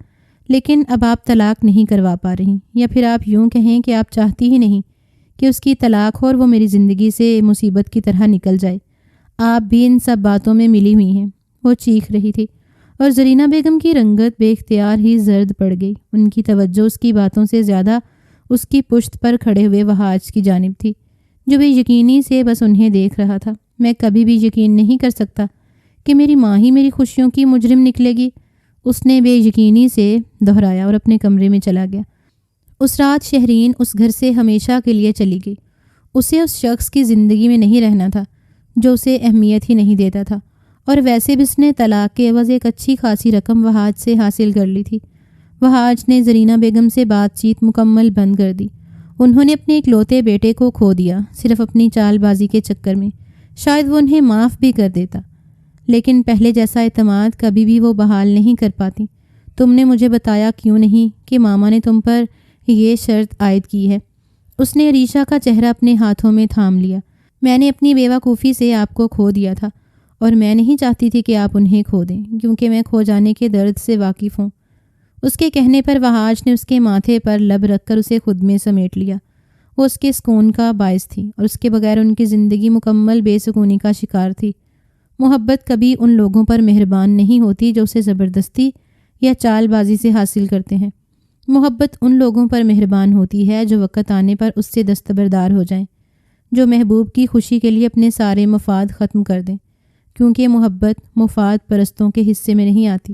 A: لیکن اب آپ طلاق نہیں کروا پا رہی، یا پھر آپ یوں کہیں کہ آپ چاہتی ہی نہیں کہ اس کی طلاق ہو اور وہ میری زندگی سے مصیبت کی طرح نکل جائے۔ آپ بھی ان سب باتوں میں ملی ہوئی ہیں۔ وہ چیخ رہی تھی اور زرینہ بیگم کی رنگت بے اختیار ہی زرد پڑ گئی۔ ان کی توجہ اس کی باتوں سے زیادہ اس کی پشت پر کھڑے ہوئے وہاج کی جانب تھی، جو بے یقینی سے بس انہیں دیکھ رہا تھا۔ میں کبھی بھی یقین نہیں کر سکتا کہ میری ماں ہی میری خوشیوں کی مجرم نکلے گی، اس نے بے یقینی سے دہرایا اور اپنے کمرے میں چلا گیا۔ اس رات شہرین اس گھر سے ہمیشہ کے لیے چلی گئی۔ اسے اس شخص کی زندگی میں نہیں رہنا تھا جو اسے اہمیت ہی نہیں دیتا تھا، اور ویسے بھی اس نے طلاق کے عوض ایک اچھی خاصی رقم وہاج سے حاصل کر لی تھی۔ وہاج نے زرینہ بیگم سے بات چیت مکمل بند کر دی۔ انہوں نے اپنے اکلوتے بیٹے کو کھو دیا صرف اپنی چال بازی کے چکر میں۔ شاید وہ انہیں معاف بھی کر دیتا، لیکن پہلے جیسا اعتماد کبھی بھی وہ بحال نہیں کر پاتی۔ تم نے مجھے بتایا کیوں نہیں کہ ماما نے تم پر یہ شرط عائد کی ہے؟ اس نے عریشہ کا چہرہ اپنے ہاتھوں میں تھام لیا۔ میں نے اپنی بیوقوفی سے آپ کو کھو دیا تھا، اور میں نہیں چاہتی تھی کہ آپ انہیں کھو دیں، کیونکہ میں کھو جانے کے درد سے واقف ہوں۔ اس کے کہنے پر وہاج نے اس کے ماتھے پر لب رکھ کر اسے خود میں سمیٹ لیا۔ وہ اس کے سکون کا باعث تھی، اور اس کے بغیر ان کی زندگی مکمل بے سکونی کا شکار تھی۔ محبت کبھی ان لوگوں پر مہربان نہیں ہوتی جو اسے زبردستی یا چال بازی سے حاصل کرتے ہیں۔ محبت ان لوگوں پر مہربان ہوتی ہے جو وقت آنے پر اس سے دستبردار ہو جائیں، جو محبوب کی خوشی کے لیے اپنے سارے مفاد ختم کر دیں، کیونکہ محبت مفاد پرستوں کے حصے میں نہیں آتی۔